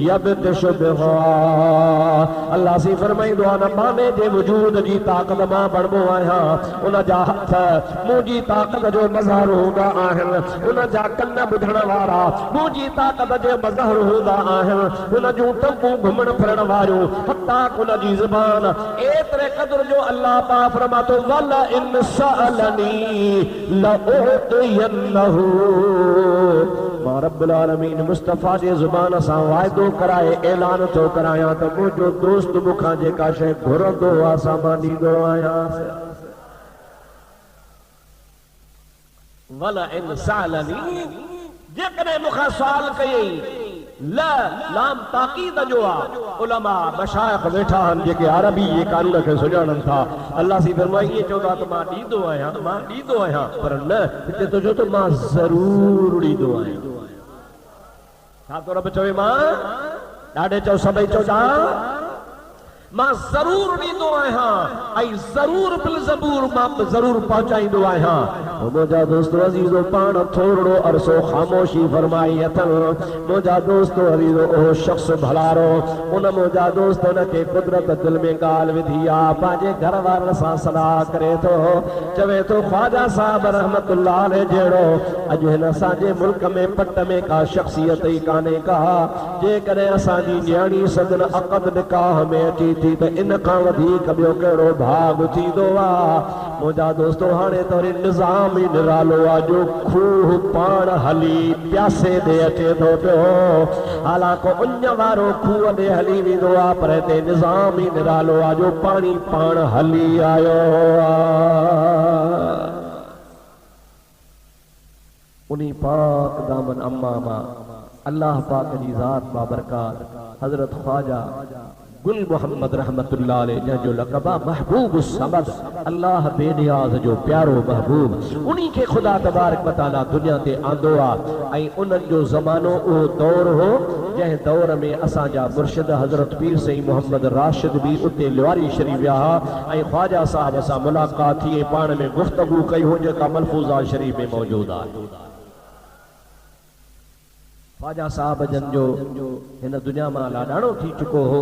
यबतिशु बिहा। अल्लाह साईं फरमाईंदो आहे न माने जे वजूद जी ताक़त मां बणिबो आहियां उन जा हथ मुंहिंजी ताक़त जो मज़हर हूंदा आहिनि उन जा कन ॿुधण वारा मुंहिंजी ताक़त जे मज़हर हूंदा आहिनि उन जूं टंगूं घुमण फिरण वारियूं हता उन जी ज़ुबान एतिरे क़दुर जो अल्लाह पाक फरमातो वल इन सअलनी लउतियन्नहु मां रब्बुल आलमीन मुस्तफ़ा जे ज़ुबान सां वाइदो कराए ऐलान थो करायां त मुंहिंजो दोस्त मूंखां जेका शइ घुरंदो आहे सां मां ॾींदो आहियां। वल इन सअलनी जेकॾहिं मूंखां सुवाल कयई लाम ताक़ीद जो आहे उलमा मशाइख़ वेठा आहिनि जेके अरबी जे कानून खे सुञाणनि था अल्लाह सी फरमाई ईअं चवंदा त मां ॾींदो आहियां पर न हिते तो चओ त मां ज़रूर ॾींदो आहियां। छा तो रब चवे मां ॾाढे चओ सभई चओ मां जरूर ॾींदो आहियां ऐं जरूर बिल ज़बूर मां जरूर पहुचाईंदो आहियां। मुंहिंजा दोस्तो अज़ीज़ो पाण थोरो अरसो ख़ामोशी फरमाई अथनि। मुंहिंजा दोस्तो अज़ीज़ो ओ शख्स भलारो उन मुंहिंजा दोस्त उनखे कुदरत दिल में ॻाल्हि विधी आहे, पंहिंजे घर वारनि सां सलाह करे थो, चवे थो ख्वाजा साहब रहमतुल्लाह अलैह जहिड़ो अॼु हिन असांजे मुल्क में पट में का शख्सियत ई कान्हे का। जेकॾहिं असांजी न्याणी सदन अक़द निकाह में अची थी त इन खां वधीक ॿियो कहिड़ो भाग थींदो आहे। मुंहिंजा दोस्तो हाणे त वरी निज़ाम ई निरालो आहे जो खूह पाण हली प्यासे ॾे अचे थो पियो। हालांकि उञ वारो खूह ॾे हली वेंदो आहे पर हिते निज़ाम ई निरालो आहे जो पाणी पाण हली आयो आहे। उन्हीं पाक दामन अम्मा मां अल्लाह पाक जी ज़ात बाबरकात हज़रत ख्वाजा गुल मोहम्मद रहमतुल्लाह अलैह जंहिंजो लक़ब महबूब समद, अल्लाह बेनियाज़ जो प्यारो महबूब, उन्हीं खे ख़ुदा तबारक व तआला दुनिया ते आंदो आहे। ऐं उन्हनि जो ज़मानो उहो दौर हो जंहिं दौर में असांजा मुर्शिद हज़रत पीर सईं मोहम्मद राशिद भी उते लिवारी शरीफ़ विया हुआ ऐं ख्वाजा साहब सां मुलाक़ात थी पाण में गुफ़्तगू कई हो जेका मलफूज़ा शरीफ़ में मौजूद आहे। ख्वाजा साहब जन जो हिन दुनिया में लाडाणो थी चुको हो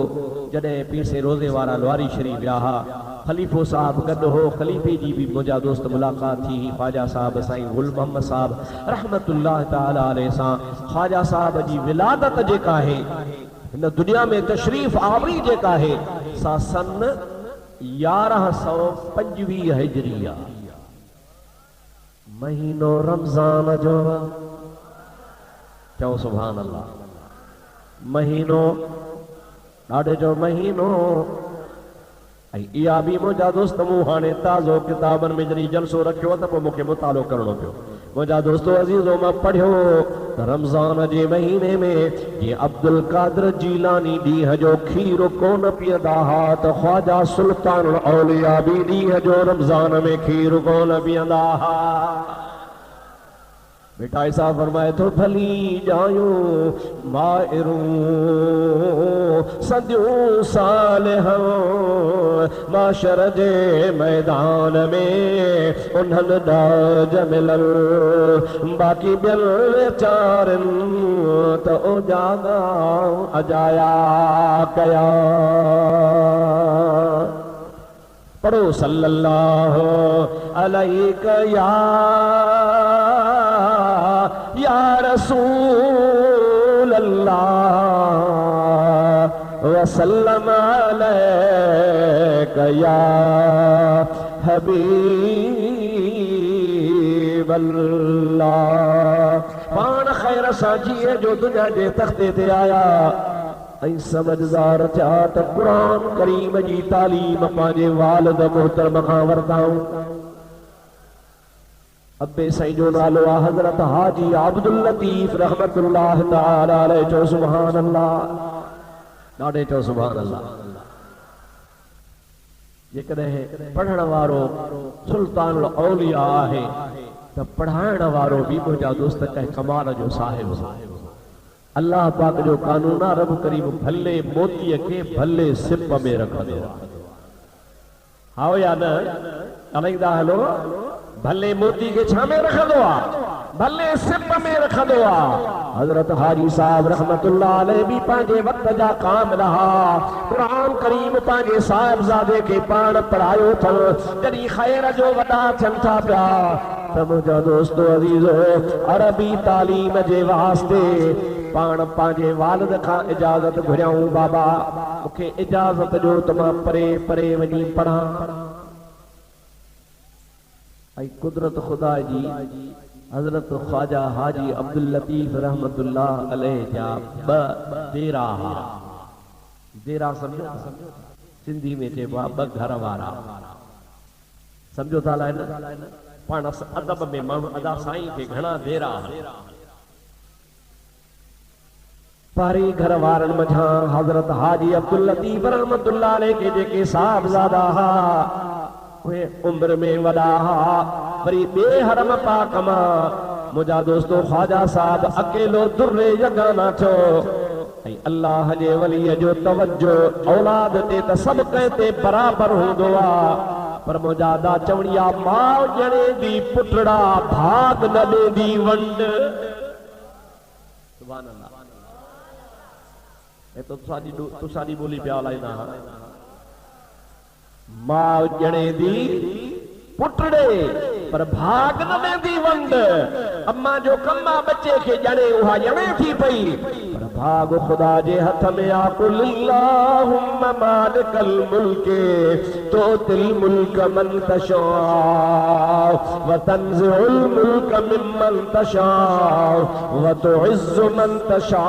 जॾहिं पीर से रोज़े वारा लवारी शरीफ़ विया हा। खलीफ़ो साहब गॾु हो, खलीफ़े जी भी मुंहिंजा दोस्त मुलाक़ात थी ख्वाजा साहब साईं गुल मोहम्मद साहब रहमतुल्लाह ताला अलैह सां। ख्वाजा साहब जी विलादत जेका आहे हिन दुनिया में तशरीफ़ आवरी जेका आहे सा सन 1125 हिजरी आहे। महीनो रमज़ान जो चओ सुभान अल्लाह। महीनो ॾाढे जो महीनो ऐं इहा बि मुंहिंजा दोस्त मूं हाणे ताज़ो किताबनि में जॾहिं जलसो रखियो त पोइ मूंखे मुतालो करणो पियो। मुंहिंजा दोस्तो अज़ीज़ो मां पढ़ियो रमज़ान जे महीने में जीअं अब्दुल कादिर जीलानी ॾींहं जो खीर कोन पीअंदा हुआ त ख्वाजा सुल्तान औलिया बि ॾींहं जो रमज़ान में खीर कोन पीअंदा हुआ। बेटा ऐसा फरमाए तो भली जायूं मायरूं सदियूं सालिहूं माशर जे मैदान में उन्हनि ॾाज मिलल बाक़ी ॿियल वीचारनि त उजागा अजाया कया। पढ़ो सल्लल्लाहु अलैहि या रसूल अल्लाह वसल्लम अलैका या हबीब अल्लाह। पाण खैर सां जिए जो दुनिया जे तख्ते ते आया ऐं समझदार थिया त क़ुरान करीम जी तालीम पंहिंजे वालिद मोहतरम खां वरताऊं। अब्बे साईं जो नालो आहे हज़रत हाजी अब्दुल लतीफ़ रहमतुल्लाह ताला अलैह। चओ सुभान अल्लाह, ॾाढे चओ सुभान अल्लाह। जेकॾहिं पढ़ण वारो सुल्तानुल औलिया आहे त पढ़ाइण वारो बि मुंहिंजा दोस्त कंहिं कमाल जो साहिब आहे। अल्लाह पाक जो कानून आहे रब करीम भले मोतीअ खे भले सिप में रखंदो आहे। हाओ या न ॻाल्हाईंदा हलो। भले मोती के छा में रखंदो आहे, भले सिप में रखंदो आहे। हज़रत हाजी साहब रहमतुल्लाह अलैह भी पंहिंजे वक्त जा काम रहा। क़ुरान करीम पंहिंजे साहिबज़ादे खे पाण पढ़ायो अथव। जॾहिं ख़ैर जो वॾा थियनि था पिया त मुंहिंजा दोस्तो अज़ीज़ो अरबी तालीम जे वास्ते पाण पंहिंजे वालिद खां इजाज़त घुरियाऊं, बाबा मूंखे इजाज़त ॾियो त मां परे परे वञी पढ़ां। ऐं कुदरत खुदा जी हज़रत ख्वाजा हाजी अब्दुल लतीफ़ रहमतुल्लाह अलैह जा ॿ डेरा हुआ। डेरा सम्झो, सिंधी में चइबो आहे ॿ घर वारा। सम्झो था न पाण अदब में माण्हू अदा साईं खे घणा डेरा। पारी घर वारनि मझां हज़रत हाजी अब्दुल लतीफ़ रहमतुल्लाह अलैह के जेके साहिबज़ादा हा उहे उम्र में वॾा हा। वरी ॿिए हरम पाक मां मुंहिंजा दोस्तो ख्वाजा साहब अकेलो दुर्रे यगाना थियो अल्लाह जे वली जो तवज्जो औलाद ते त सब कहते बराबर हूंदो आ पर मुजादा चवणिया मां जणे दी पुटड़ा भाग न दी वंड सुभान अल्लाह ए तो तुसादी बोली पे आलाइना मां जणे दी पुटड़े पर भाग न दी वंड अम्मा जो कम्मा बच्चे के जणे उहा जणे थी पई पर भाग खुदा जे हथ में आ कुल अल्लाहुम्मा मालिकल मुल्क तुतिल मुल्क मन तशा व तंज़िउल मुल्क मिम्मन तशा व तुइज़्ज़ु मन तशा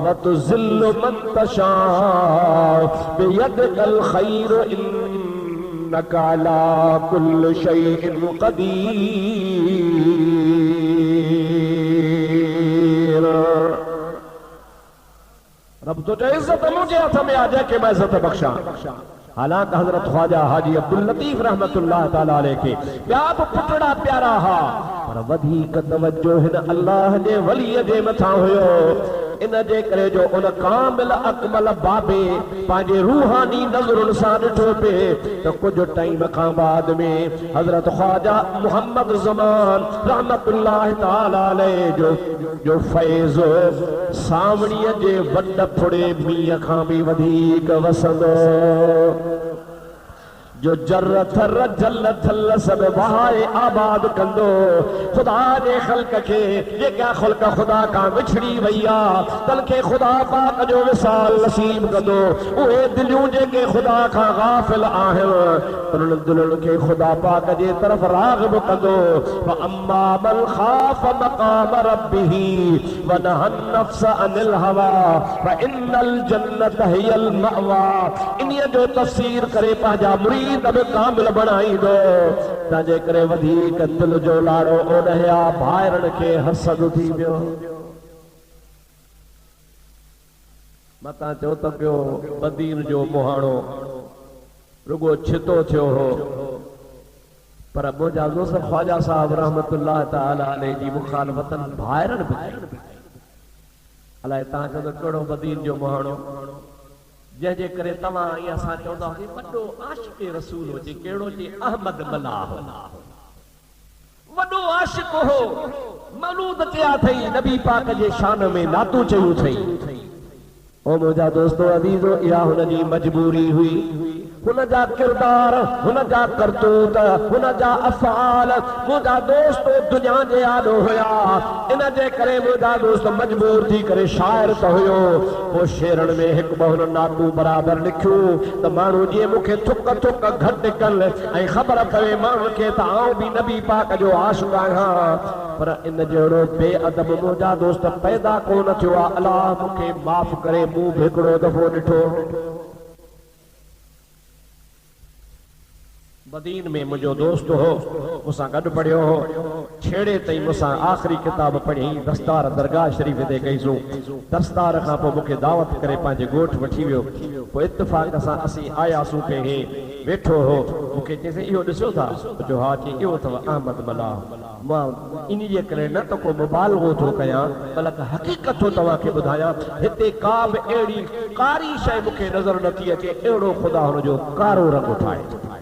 व तुज़िल्लु मन तशा बियदिकल खैर इन्नका अला कुल्लि शैइन क़दीर। रब तो इज्जत मुझे हथ में आ जाए कि मैं इज्जत बख्शा। हालांकि हजरत ख्वाजा हाजी अब्दुल लतीफ रहमतुल्लाह ताला अलैहि के ॿिया बि पुटड़ा प्यारा हा पर वधीक तवज्जो हिन अल्लाह जे वलीअ जे मथां हुयो। इन जे करे जो उन कामिल अकमल बाबे पंहिंजे रूहानी नज़रुनि सां ॾिठो पिए त कुछ टाइम खां बाद में हजरत ख्वाजा मोहम्मद ज़मान रहमतुल्लाह ताला अलैहि जो फैज़ सावणीअ जे वॾ फुड़े मींहं खां बि वधीक वसंदो जो जर थर जल थल सब वहाए आबाद कंदो। खुदा जे खल्क के जेका खल्क खुदा का विछड़ी वैया तल के खुदा पाक जो विसाल नसीब कंदो। उहे दिलियूं जेके खुदा का गाफिल आहिन उन दिलनि के खुदा पाक जे तरफ राग़िब कंदो। व अम्मा मन खाफ मकाम रब्बिही व नहन नफ्स अनिल हवा व इन्नल जन्नत हियल मअवा। इन्हीअ जो तफसीर करे पंहिंजा मुरीद तब कामिल बनाई दो ताजे करे वधीक दिल जो लाड़ो ओॾहिया भाइरनि खे हसद थी वियो। मतां चओ त पियो बदीन जो मुहाणो रुगो छितो थियो हो पर मुंहिंजा दोस्त ख्वाजा साहब रहमतुल्लाह ताला अलैहि जी मुखालफतन भाइरनि बि अलाए तव्हां चओ त कहिड़ो बदीन जो मुहाणो जंहिंजे करे तव्हां इहा असां चवंदा हुआसीं वॾो आशिक़ रसूल हुजे कहिड़ो जे अहमद मलाह वॾो आशिक़ हो मौलूद चया अथई नबी पाक जे शान में नातू चयूं अथई। ओ मुंहिंजा दोस्तो अज़ीज़ो इहा हुनजी मजबूरी हुई हुन जा किरदार हुन जा करतूत हुन जा अफ़आल मुंहिंजा दोस्त दुनिया जे आॾो हुया। इन जे करे मुंहिंजा दोस्त मजबूर थी करे शाइर त हुयो पोइ शेरनि में हिकु ॿ हुन नातू बराबरि लिखियूं त माण्हू जीअं मूंखे थुक थुक घटि कनि ऐं ख़बर पवे माण्हुनि खे त आउं बि नबी पाक जो आशिक़ आहियां पर इन जहिड़ो बेअदब मुंहिंजा दोस्त पैदा कोन थियो आहे। अलाह मूंखे माफ़ करे मूं बि हिकिड़ो दफ़ो ॾिठो बदीन में मुझो दोस्त हो मुसां गॾु पढ़ियो हो छेड़े ताईं मुसां आख़िरी किताब पढ़ी दस्तार दरगाह शरीफ़ ते कईसूं। दस्तार खां पोइ मूंखे दावत करे पंहिंजे ॻोठ वठी वियो पोइ इत्तेफ़ाक़ सां असीं आयासीं पे हे वेठो हो मूंखे चइसि इहो ॾिसो था जो हा चई इहो अथव अहमद मलाह। मां इन जे करे न त को मुबालगो थो कयां बल्कि हक़ीक़त थो तव्हांखे ॿुधायां हिते का बि अहिड़ी कारी शइ मूंखे नज़र नथी अचे अहिड़ो ख़ुदा हुनजो कारो रंग ठाहे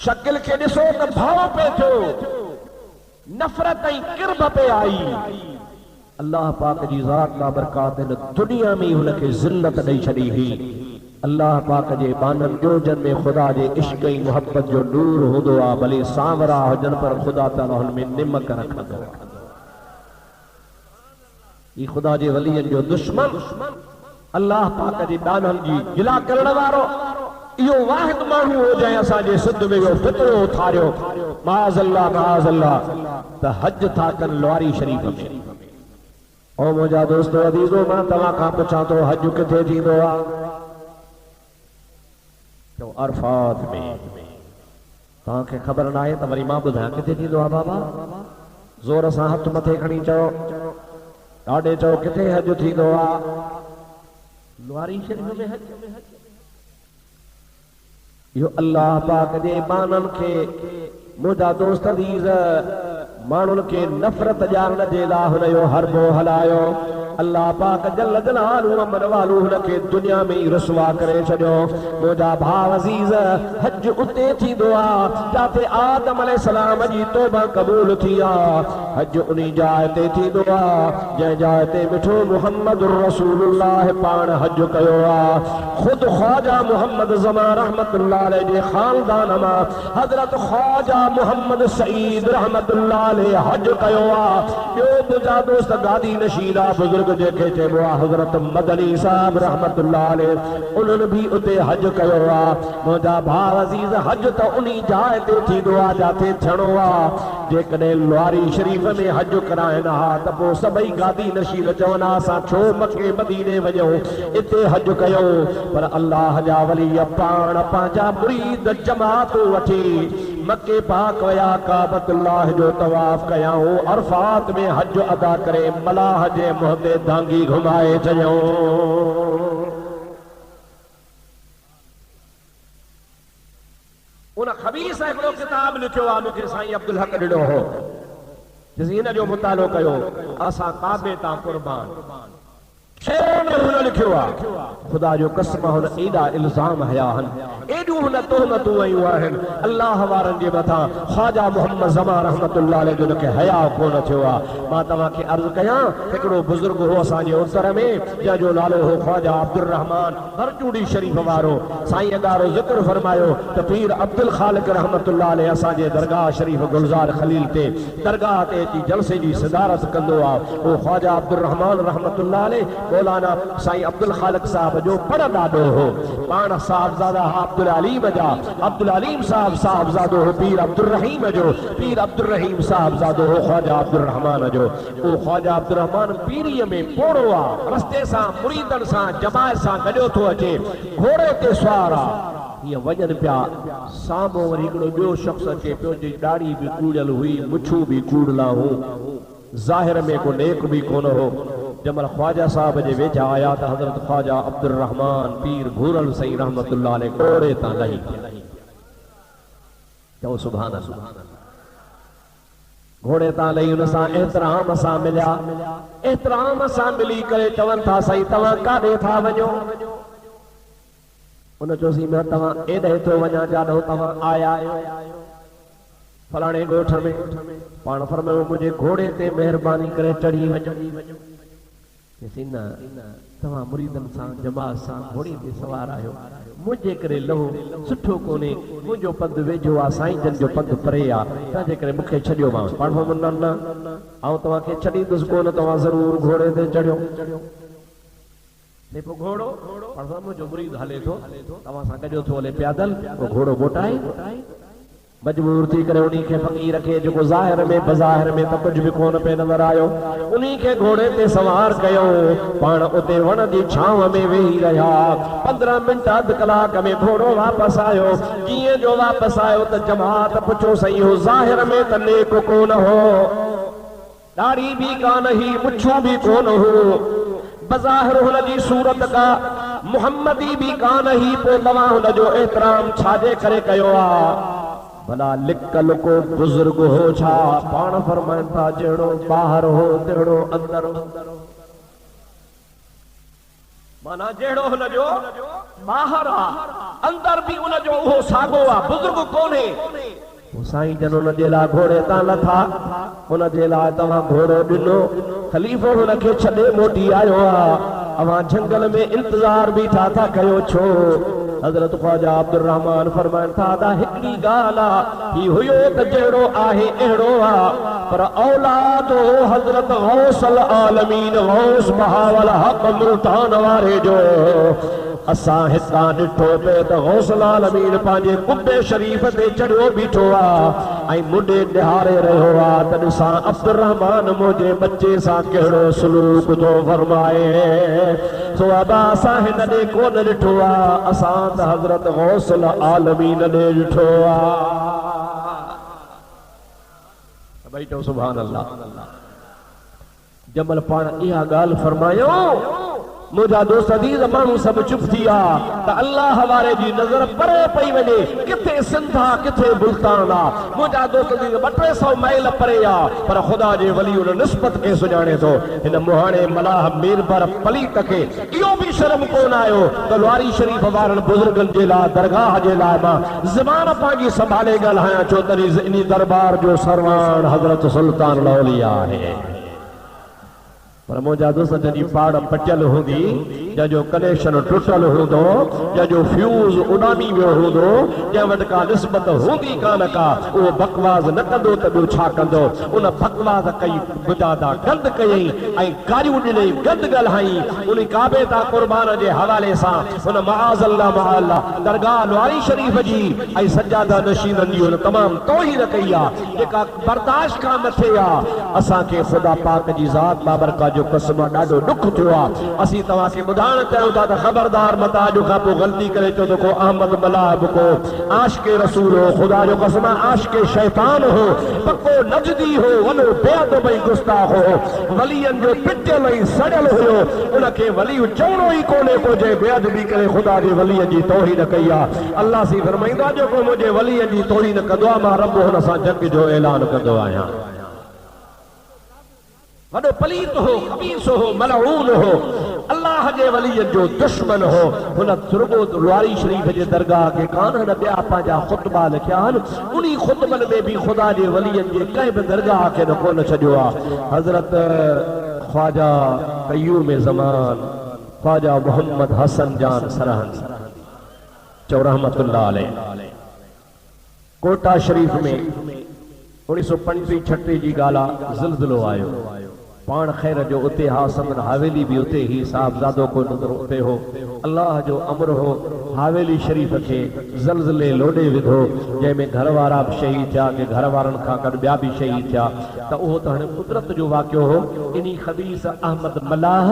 शकिल के ॾिसो त भाव पे थियो नफ़रत ऐं किरब पे आई। अल्लाह पाक जी ज़ात बाबरकात हिन दुनिया में हुनखे ज़िल्लत ॾेई छॾी हुई। अल्लाह पाक जे बाननि जोजन में ख़ुदा जे इश्क़ ऐं मुहबत जो नूर हूंदो आहे भले सांवरा हुजनि पर ख़ुदा ताला हुन में निमक रखंदो आहे। ही ख़ुदा जे वलीअनि जो दुश्मन अल्लाह पाक जे बाननि जी गिला करण वारो इहो वाहिद माण्हू हो जंहिं असांजे सिंध में इहो फितरो उथारियो माज़अल्लाह त हज था कनि लवारी शरीफ़ में। ओ मुंहिंजा दोस्तो अज़ीज़ो मां तव्हां खां पुछां थो हज किथे थींदो आहे तो अरफात में। तव्हांखे ख़बर न आहे त वरी मां ॿुधायां किथे थींदो आहे बाबा ज़ोर सां हथ मथे खणी चओ ॾाढे चओ किथे हज थींदो आहे लवारी शरीफ़ में हज। यो अल्लाह पाक जे बानन के मुझा दोस्त अज़ीज़ मानुन के नफरत जान जे ला हुन यो हरबो हलायो। अल्लाह पाक जल जलालहू अमर वालू हुनखे दुनिया में ही रसवा करे छॾियो। मुंहिंजा भाउ अज़ीज़, हज उते थींदो आहे जिते आदम अलैहिस्सलाम जी तौबा क़बूल थी आहे। हज उन जाइ ते थींदो आहे जंहिं जाइ ते मिठो मुहम्मद रसूलुल्लाह पाण हज कयो आहे। खुद ख्वाजा मुहम्मद ज़मान रहमतुल्लाह अलैह जे खानदान मां हज़रत ख्वाजा मुहम्मद सईद रहमतुल्लाह अलैह हज कयो आहे। ॿियो मुंहिंजा दोस्त गादी नशीला बुजुर्ग जेके चइबो आहे हज़रत मदनी साहब रहमतुल्लाह अलैह उन्हनि भी उते हज कयो आहे। मुंहिंजा भाउ अज़ीज़, हज त उन जाइ ते थींदो आहे जिते थियणो आहे। जेकॾहिं लुआरी शरीफ़ में हज कराइनि हा त पोइ सभई गादी नशील चवनि हा असां छो मके मदीने वञूं, इते हज कयूं। पर अल्लाह जा वली पाण पंहिंजा मुरीद जमात वठी मके पाक वया, काबतुल्लाह जो तवाफ कयाऊं, अरफात में हज अदा करे मलाह जे मुंह ते धांगी घुमाए चयूं। उन खबीर सां हिकिड़ो किताब लिखियो आहे, मूंखे साईं अब्दुल हक ॾिनो हो, हिन जो मुतालो कयो, असां काबे तां कुर्बान। लिखियो आहे ख़ुदा जो कसम हुन एॾा इल्ज़ाम हया आहिनि, एॾियूं हुन तोहमतूं आयूं आहिनि अल्लाह वारनि जे मथां। ख्वाजा मुहम्मद ज़मान रहमतुल्लाह अलैह जो हुनखे हया कोन थियो आहे। मां तव्हांखे अर्ज़ कयां, हिकिड़ो बुज़ुर्ग हो असांजे उत्तर में जंहिंजो नालो हो ख्वाजा अब्दुल रहमान भरचूड़ी शरीफ़ वारो। साईं अगारो ज़िक्र फरमायो त पीर अब्दुल ख़ालिक रहमतुल्लाह अलैह असांजे दरगाह शरीफ़ गुलज़ार खलील ते दरगाह ते अची जलसे जी सदारत कंदो आहे। उहो ख्वाजा अब्दुल रहमान रहमतुल्लाह अलैह मौलाना साईं अब्दुल ख़ालिक साहब जो पर ॾाॾो हो। पाण साहबज़ादा अब्दुल अलीम जा, अब्दुल अलीम साहब साहबज़ादो हो पीर अब्दुल रहीम जो, पीर अब्दुल रहीम साहबज़ादो हो ख्वाजा अब्दुल रहमान जो। वो ख्वाजा अब्दुल रहमान पीरीअ में पोड़ो आहे, रस्ते सां मुरीदनि सां जमायत सां गॾो थो अचे, घोड़े ते सवार आहे। हीअं वञनि पिया, साम्हूं वरी हिकिड़ो ॿियो शख़्स अचे पियो जंहिंजी ॾाढ़ी बि कूड़ियल हुई, मुछूं बि कूड़ला हुयूं, ज़ाहिर में को नेक भी कोन हो। जमल ख्वाजा साहब जे वेझा आया त हज़रत ख्वाजा अब्दुल रहमान पीर घूरल सईं रहमतुल्लाह अलैह घोड़े तां लही चओ सुभान अल्लाह। घोड़े तां लही हुन सां एतिराम सां मिलिया, एतिराम सां मिली करे चवनि था साईं तव्हां काॾे था वञो? उन चयोसीं मां तव्हां एॾे थो वञा जाॾो तव्हां आया आहियो फलाणे ॻोठ में। पाण फरमायो मुंहिंजे घोड़े ते महिरबानी करे चढ़ी वञो। न तव्हां मुरीदनि सां जमात सां घोड़े ते सवार आहियो, मुंहिंजे करे लहो सुठो कोन्हे, मुंहिंजो पंधु वेझो आहे, साईं जन जो पंधु परे आहे, तंहिंजे करे मूंखे छॾियो। मां पाण न ऐं तव्हांखे छॾींदुसि कोन, तव्हां ज़रूरु घोड़े ते चढ़ियो। पोइ घोड़ो मुंहिंजो मुरीद हले थो, तव्हां सां गॾो थो हले पैदल, पोइ घोड़ो मोटाए मजबूर थी करे उन्हीं खे फ़कीर खे जेको ज़ाहिर में बज़ाहिर में त कुझु बि कोन पे नज़र आयो, उन्हीं खे घोड़े ते सवार कयो। पाण उते वण जी छांव में वेही रहिया। 15 मिंट अधु कलाक में घोड़ो वापसि आयो। जीअं जो वापसि आयो त जमात पुछो सही हो, ज़ाहिर में त नेक कोन हो, ॾाढ़ी बि कान ही, मुछूं बि कोन हो, बज़ाहिर हुन जी सूरत का मुहम्मदी बि कान ही, पोइ तव्हां हुनजो एतिराम छाजे करे कयो आहे? भला लिकल को बुजुर्ग हो छा? पाण फरमाइनि था जहिड़ो ॿाहिरि हो तहिड़ो अंदर हो। माना जहिड़ो हुनजो ॿाहिरि आहे अंदर बि उनजो उहो साॻियो आहे, बुजुर्ग कोन्हे। साईं जन हुन जे लाइ घोड़े तां लथा, हुन जे लाइ तव्हां घोड़ो ॾिनो, ख़लीफ़ो हुनखे छॾे मोटी आयो आहे। अवां झंगल में इंतज़ार बीठा था कयो छो? हज़रत ख्वाजा अब्दुल रहमान फरमाइनि था त हिकिड़ी ॻाल्हि आहे, ही हुयो त जहिड़ो आहे अहिड़ो आहे, पर औलाद हो हज़रत गौसल आलमीन गौस बहावल हक़ मुल्तान वारे जो। असां हितां ॾिठो पे त गौसल आलमीन पंहिंजे कुबे शरीफ़ ते चढ़ियो बीठो आहे ऐं मुंडे ॾिहारे रहियो आहे त ॾिसां अब्दुल रहमान मुंहिंजे बच्चे सां कहिड़ो सलूक थो फरमाए। सो अबा असां हिन ॾे कोन ॾिठो आहे, असां त हज़रत गौसल आलमीन ॾे ॾिठो आहे। भई चओ सुभान अल्लाह। जमल पाण इहा ॻाल्हि फरमायो मुझा दोस्त अदीज मानू सब चुप थिया त अल्लाह वारे जी नजर परे पई वने किथे सिंधा किथे मुल्तान आ मुझा दोस्त अदीज 200 माइल परे आ पर खुदा जे वली उन निस्बत के सुजाने तो इन मुहाने मलाह मीरबर पलीत के इहो भी शर्म कोन आयो त लवारी शरीफ वारन बुजुर्गन जे ला दरगाह जे ला मां ज़बान पांजी संभाले ॻाल्हायां छो तरी इन दरबार जो सरवान हजरत सुल्तान लौलिया है पर मुझा दोस्त जॾहिं पाड़ पटियल हूंदी जंहिंजो कनेक्शन टुटल हूंदो जंहिंजो फ्यूज़ उॾामी वियो हूंदो जंहिं वटि का निस्बत हूंदी कान का उहो बकवास न कंदो त ॿियो छा कंदो उन बकवास कई बुजादा गंद कयई ऐं गारियूं ॾिनई गंद ॻाल्हाई उन काबे तां क़ुर्बान जे हवाले सां उन मआज़ल्ला मआल्ला दरगाह लवारी शरीफ़ जी ऐं सजादा नशीननि जी उन तमामु तौहीन कई आहे जेका बर्दाश्त खां न थिए आहे असांखे ख़ुदा पाक जी ज़ात बाबरकत जो कसम ॾाढो दुख थियो आहे असीं तव्हांखे ॿुधाइण चाहियूं था त ख़बरदार मता अॼु खां पोइ ग़लती करे चओ त को अहमद मलाह को आशिक़े रसूल हो ख़ुदा जो कसम आशिक़े शैतान हो पको नजदी हो वॾो बेअदब ऐं गुस्ताख़ हो वलियनि जो पिटियल ऐं सड़ियल हुयो उनखे वली चवणो ई कोन्हे को जे बेअदबी करे ख़ुदा जे वलीअ जी तौहीन कई आहे अल्लाह सी फरमाईंदो आहे जेको मुंहिंजे वलीअ जी तौहीन कंदो आहे मां रब हुन सां जंग जो ऐलान कंदो आहियां वॾो पलीत हो खबीस हो मलऊन हो अल्लाह जे वली जो दुश्मन हो हुन सुरगो लवारी शरीफ जे दरगाह के कान न ॿिया पंहिंजा ख़ुतबा लिखिया आहिनि उन्ही ख़ुतबनि में भी खुदा जे वलियनि जे कंहिं बि दरगाह खे न कोन छॾियो आहे हज़रत ख्वाजा क़य्यूम ज़मान ख्वाजा मोहम्मद हसन जान सरहंदी चओ रहमतुल्लाह अलैह कोटा शरीफ में 1935-36 जी ॻाल्हि आहे ज़िलज़िलो आयो पान खैर जो उते हा समन हवेली भी उते ही साहबजादो को नजर उते हो अल्लाह जो अमर हो हवेली शरीफ के ज़लज़ले लोडे विधो जंहिंमें घर वारा भी शहीद थिया के घर वारन खां गॾु ॿिया भी शहीद थिया त उहो त हाणे कुदरत जो वाक़ियो हो इन्ही खबीस अहमद मलाह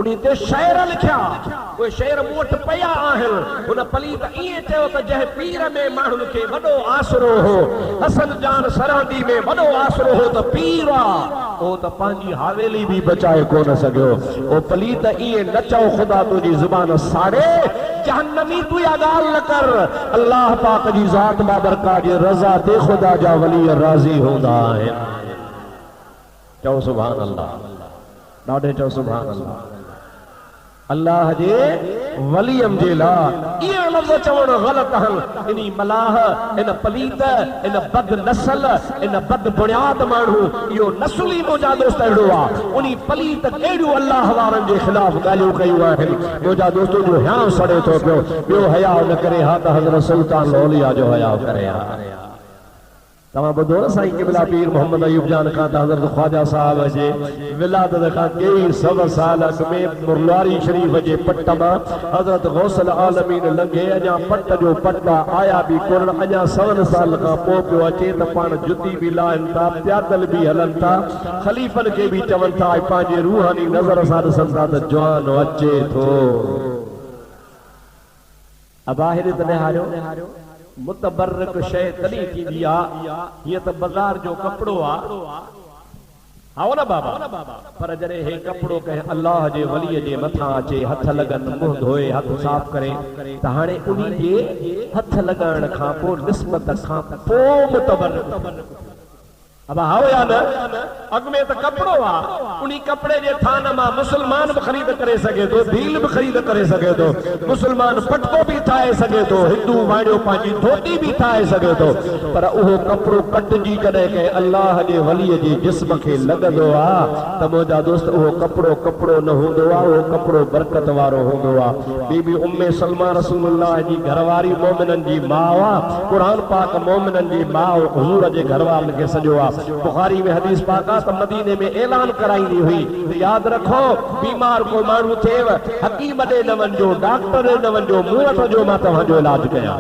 उन्ही ते शेर लिखिया उहे शेर मूं वटि पिया आहिनि हुन पलीत ईअं चयो त जंहिं पीर में माण्हुनि खे वॾो आसरो हो हसन जान सरहंदी में वॾो आसरो हो त पीर आहे उहो त पंहिंजी हवेली भी बचाए कोन सघियो ओ पलीत ईअं न चओ ख़ुदा तुंहिंजी ज़ुबान साड़े जहन्नमी तू या ॻाल्हि न कर अल्लाह पाक जी ज़ात बाबरकत जी रज़ा ते ख़ुदा जा वली राज़ी हूंदा आहिनि चओ सुभान अल्लाह ॾाढे चओ सुभान अल्लाह अल्लाह जे वलियम जे ला ये लफ्ज़ चवण गलत हल इनी मलाह इन पलीत इन बद नस्ल इन बद बुनियाद माण्हू यो नस्ली मुंहिंजा दोस्त अहिड़ो आहे उनी पलीत कहिड़ियूं अल्लाह वारनि जे ख़िलाफ़ ॻाल्हियूं कयूं आहिनि मुंहिंजा दोस्तों जो हयाउ सड़े थो पियो ॿियो हयाउ न करे हा त हज़रत सुल्तान लौलिया जो हयाउ करे हा तव्हां ॿुधो न साईं क़िबला पीर मोहम्मद अयूब जान खां त हज़रत ख्वाजा साहब जे विलादत खां कई 100 साल अॻु में मुरलारी शरीफ जे पट मां हज़रत गौसल आलमीन लंघे अञा पट जो पट आया भी कोन अञा 100 साल खां पोइ पियो अचे त पाण जुती भी लाहिनि था प्यादल भी हलनि था ख़लीफ़नि खे भी चवनि था पंहिंजे रूहानी नज़र सां ॾिसनि था त जवान अचे थो अबाहिर त निहारियो मुतबर्रक शय तॾहिं थींदी आहे हीअ त बाज़ार जो कपिड़ो आहे आओ न बाबा पर जॾहिं हे कपिड़ो कंहिं अल्लाह जे वलीअ जे मथां अचे हथ लॻनि मुंहुं धोए हथ साफ़ करे त हाणे उन्ही जे हथ लॻाइण खां पोइ निस्बत खां पोइ मुतबर्रक अब आओ या न अग में तो कपड़ो आ उन्हीं कपड़े जे थान मां मुसलमान भी खरीद करे सके तो दील भी खरीद करे सके तो मुसलमान पटको भी ठाए सके तो हिंदू वाड़ियो पांजी धोती भी ठाए सके तो पर उहो कपड़ो कटजी कदे के अल्लाह जे वली जे जिस्म के लगदो आ त मोजा दोस्त उहो कपड़ो न होंदो आ उहो कपड़ो बरकत वारो होंदो आ बीबी उम्मे सलमा रसूलुल्लाह जी घरवारी मोमिनन जी मां आ कुरान पाक मोमिनन जी मां हुजूर जे घरवारन के सजो आ बुखारी में हदीस पाक आ मदीने में ऐलान कराई हुई याद रखो बीमार को मानू थेव हकीम दे न वंजो डॉक्टर दे न वंजो मुंह जो मा तव्हां जो इलाज कया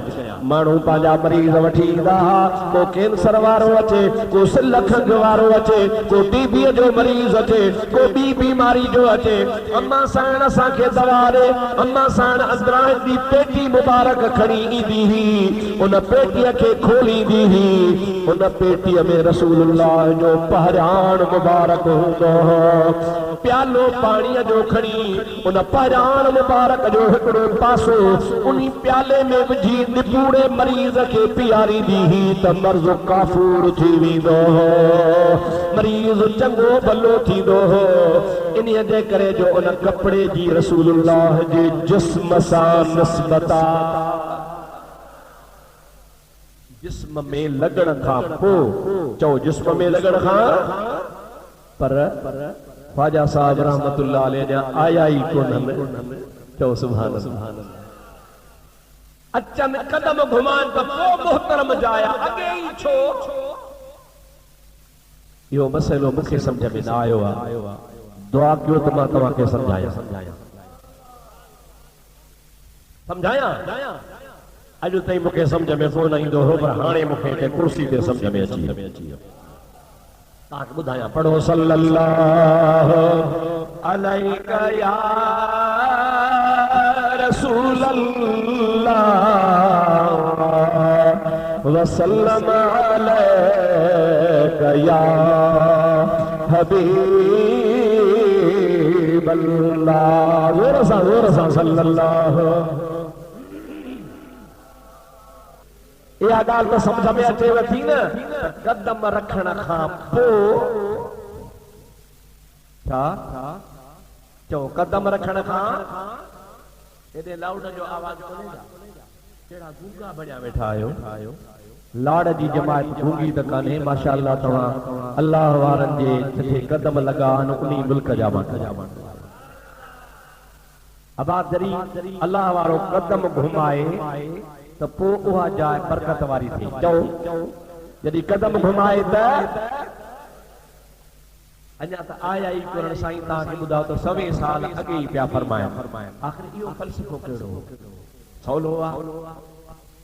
मानू पांजा मरीज वठी ईंदा को कैंसर वारो अचे को सिलखंग वारो अचे को टीबी जो मरीज अचे को बी बीमारी जो अचे अम्मा साण असा के दवा दे अम्मा साण अंदरा दी पेटी मुबारक खणी ईंदी ही उन पेटी के खोली दी ही उन पेटी में रसूल रसूलुल्लाह जो पहरान मुबारक हूंदो हो। प्यालो पानी जो खणी उन पहरान मुबारक जो हिकड़ो पासो उन्हीं प्याले में विझी निपूड़े मरीज के पियारी दी त मर्ज काफूर थी वेंदो हो, मरीज चंगो भलो थींदो हो। इन्हीअ जे करे जो उन कपड़े जी रसूलुल्लाह जे जिस्म सां निस्बता जिस्म में लगण खां पोइ चओ जिस्म में लगण खां पर ख्वाजा साहब रहमतुल्लाह अलैह आया ही कोन चओ सुभान अल्लाह। अचन कदम घुमान त पोइ मोहतरम जाया अॻे ई छो इहो मसइलो मूंखे सम्झ में न आयो आहे। दुआ कयो त मां तव्हांखे सम्झायां अॼु ताईं मूंखे सम्झ में कोन ईंदो हो पर हाणे मूंखे कुर्सी ते सम्झ में अची वियो। तव्हांखे ॿुधायां पढ़ो सल्लल्लाहु अलैका या रसूल अल्लाह वसल्लम अलैका या हबीब अल्लाह। जोर सां सल्लल्लाहु। इहा ॻाल्हि त सम्झ में अचेव थी न कदम रखण खां पोइ छा चओ कदम रखण खां एॾे लाउड जो आवाज़ कोन्हे कहिड़ा गूंगा बणिया वेठा आहियो। लाड़ जी जमात गूंगी त कान्हे माशाअल्लाह। तव्हां अल्लाह वारनि जे जिथे कदम लॻा आहिनि उन मुल्क जा अबाद जरी अल्लाह वारो कदम घुमाए तो पोइ उहा जाइ बरकत वारी थी। चओ जॾहिं कदम घुमाए त अञा त आया ई कोन साईं तव्हांखे ॿुधायो त 100 साल अॻे ई पिया फरमाइनि। आख़िर इहो फ़लसफ़ो कहिड़ो सवलो आहे।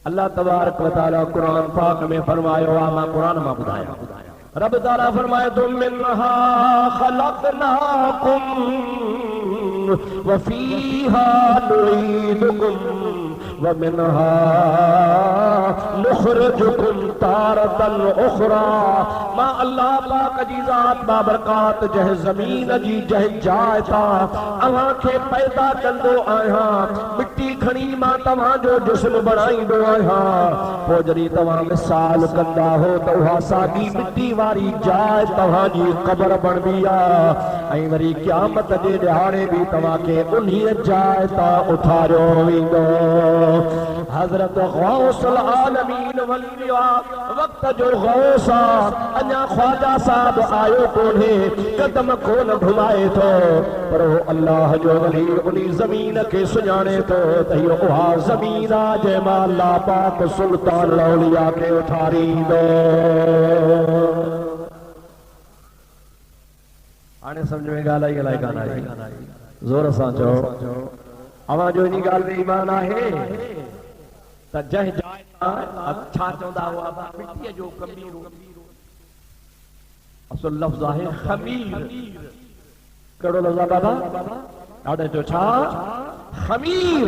अल्लाह तबारक व तआला क़ुरान पाक में फरमायो आहे मां क़ुरान मां ॿुधायां रब ताला फरमाए तो मिनहा खलक़नाकुम व फीहा नुईदुकुम व मिनहा नुखरिजुकुम तारतन उखरा। मां अल्लाह पाक जी ज़ात बाबरकात जह ज़मीन जी जह जाइ ता अव्हां खे पैदा कंदो आहियां। मिट्टी खणी मां तव्हां जो जिस्म बणाईंदो आहियां। पोइ जॾहिं तव्हां मिसाल कंदा हो त उहा साॻी मिट्टी वारी जाइ तव्हां जी क़बर बणबी आहे ऐं वरी क़यामत जे ॾिहाड़े बि तव्हां खे उन्हीअ जाइ तां उथारियो वेंदो। हज़रत गौसुल आलमीन वली वक्त जो गौस अञा ख्वाजा साहब आयो कोन्हे कदम कोन घुमाए थो पर अल्लाह जो वली उन ज़मीन खे सुञाणे थो त इहो उहा ज़मीन आहे जंहिंमां अल्लाह पाक सुल्तान औलिया खे उथारींदो। हाणे सम्झ में ॻाल्हि आई कान आई ज़ोर सां चओ अवां जो इन ॻाल्हि में ईमान आहे त जंहिं जाइ छा चवंदा हुआ मिटीअ जो कमीरो असुल लफ़्ज़ आहे खमीर। कहिड़ो लफ़्ज़ आहे बाबा ॾाढे जो छा खमीर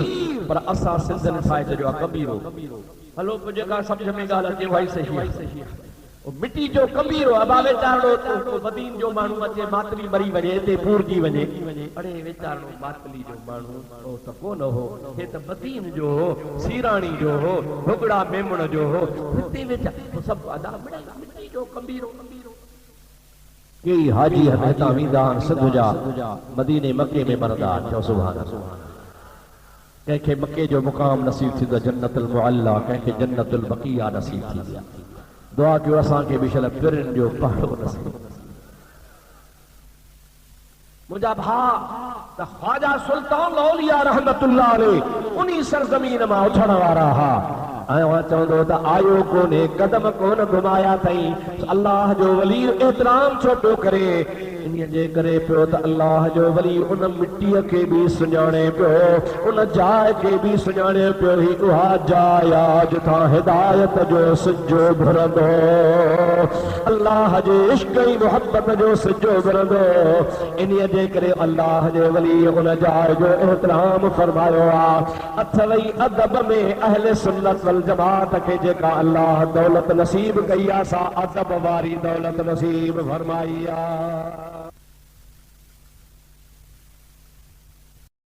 पर असां सिंधनि ठाहे छॾियो आहे कमीरो। हलो पोइ जेका सम्झ में ॻाल्हि अचे उहा ई सही आहे। मिट्टी जो कमीरो अबा वेचारणो मदीन जो माण्हू अचे मातली मरी वञे हिते पूरजी वञे अड़े वेचारणो मातली जो माण्हू त कोन हो हे त मदीन जो हो सीराणी जो हो भुगड़ा मेमण जो हो हिते वेचारो सभु अदा मिट्टी जो कमीरो। कई हाजी हमेता वेंदा आहिनि सिंध जा मदीने मके में मरदा चओ सुभान अल्लाह। कंहिंखे मके जो मुक़ाम नसीब थींदो जन्नतुल मुअल्ला कंहिंखे जन्नतुल बक़िया नसीब थींदी आहे। दुआ कयो असांखे बि शल पिरनि जो पहाड़ो नसीब। मुंहिंजा भाउ त ख्वाजा सुल्तान औलिया रहमतुल्लाह अलैह उन्ही सरज़मीन मां उथण वारा हा ऐं उहा चवंदो त आयो कोन्हे कदम कोन घुमाया अथई अल्लाह जो वली एतिराम छो थो करे इन इन जे करे पियो त अल्लाह जो वली उन मिट्टीअ खे बि सुञाणे पियो, उन जाइ खे बि सुञाणे पियो। ही उहा जाइ आहे जिथां हिदायत जो सिजो घुरंदो, अल्लाह जे इश्क ऐं मुहबत जो सिजो घुरंदो। इन जे करे अल्लाह जे वली उन जाइ जो एहतराम फरमायो आहे। अथवई अदब में अहले सुन्नत वल जमात खे जेका अल्लाह दौलत नसीब कई आहे, सा अदब वारी दौलत नसीब फरमाई आहे।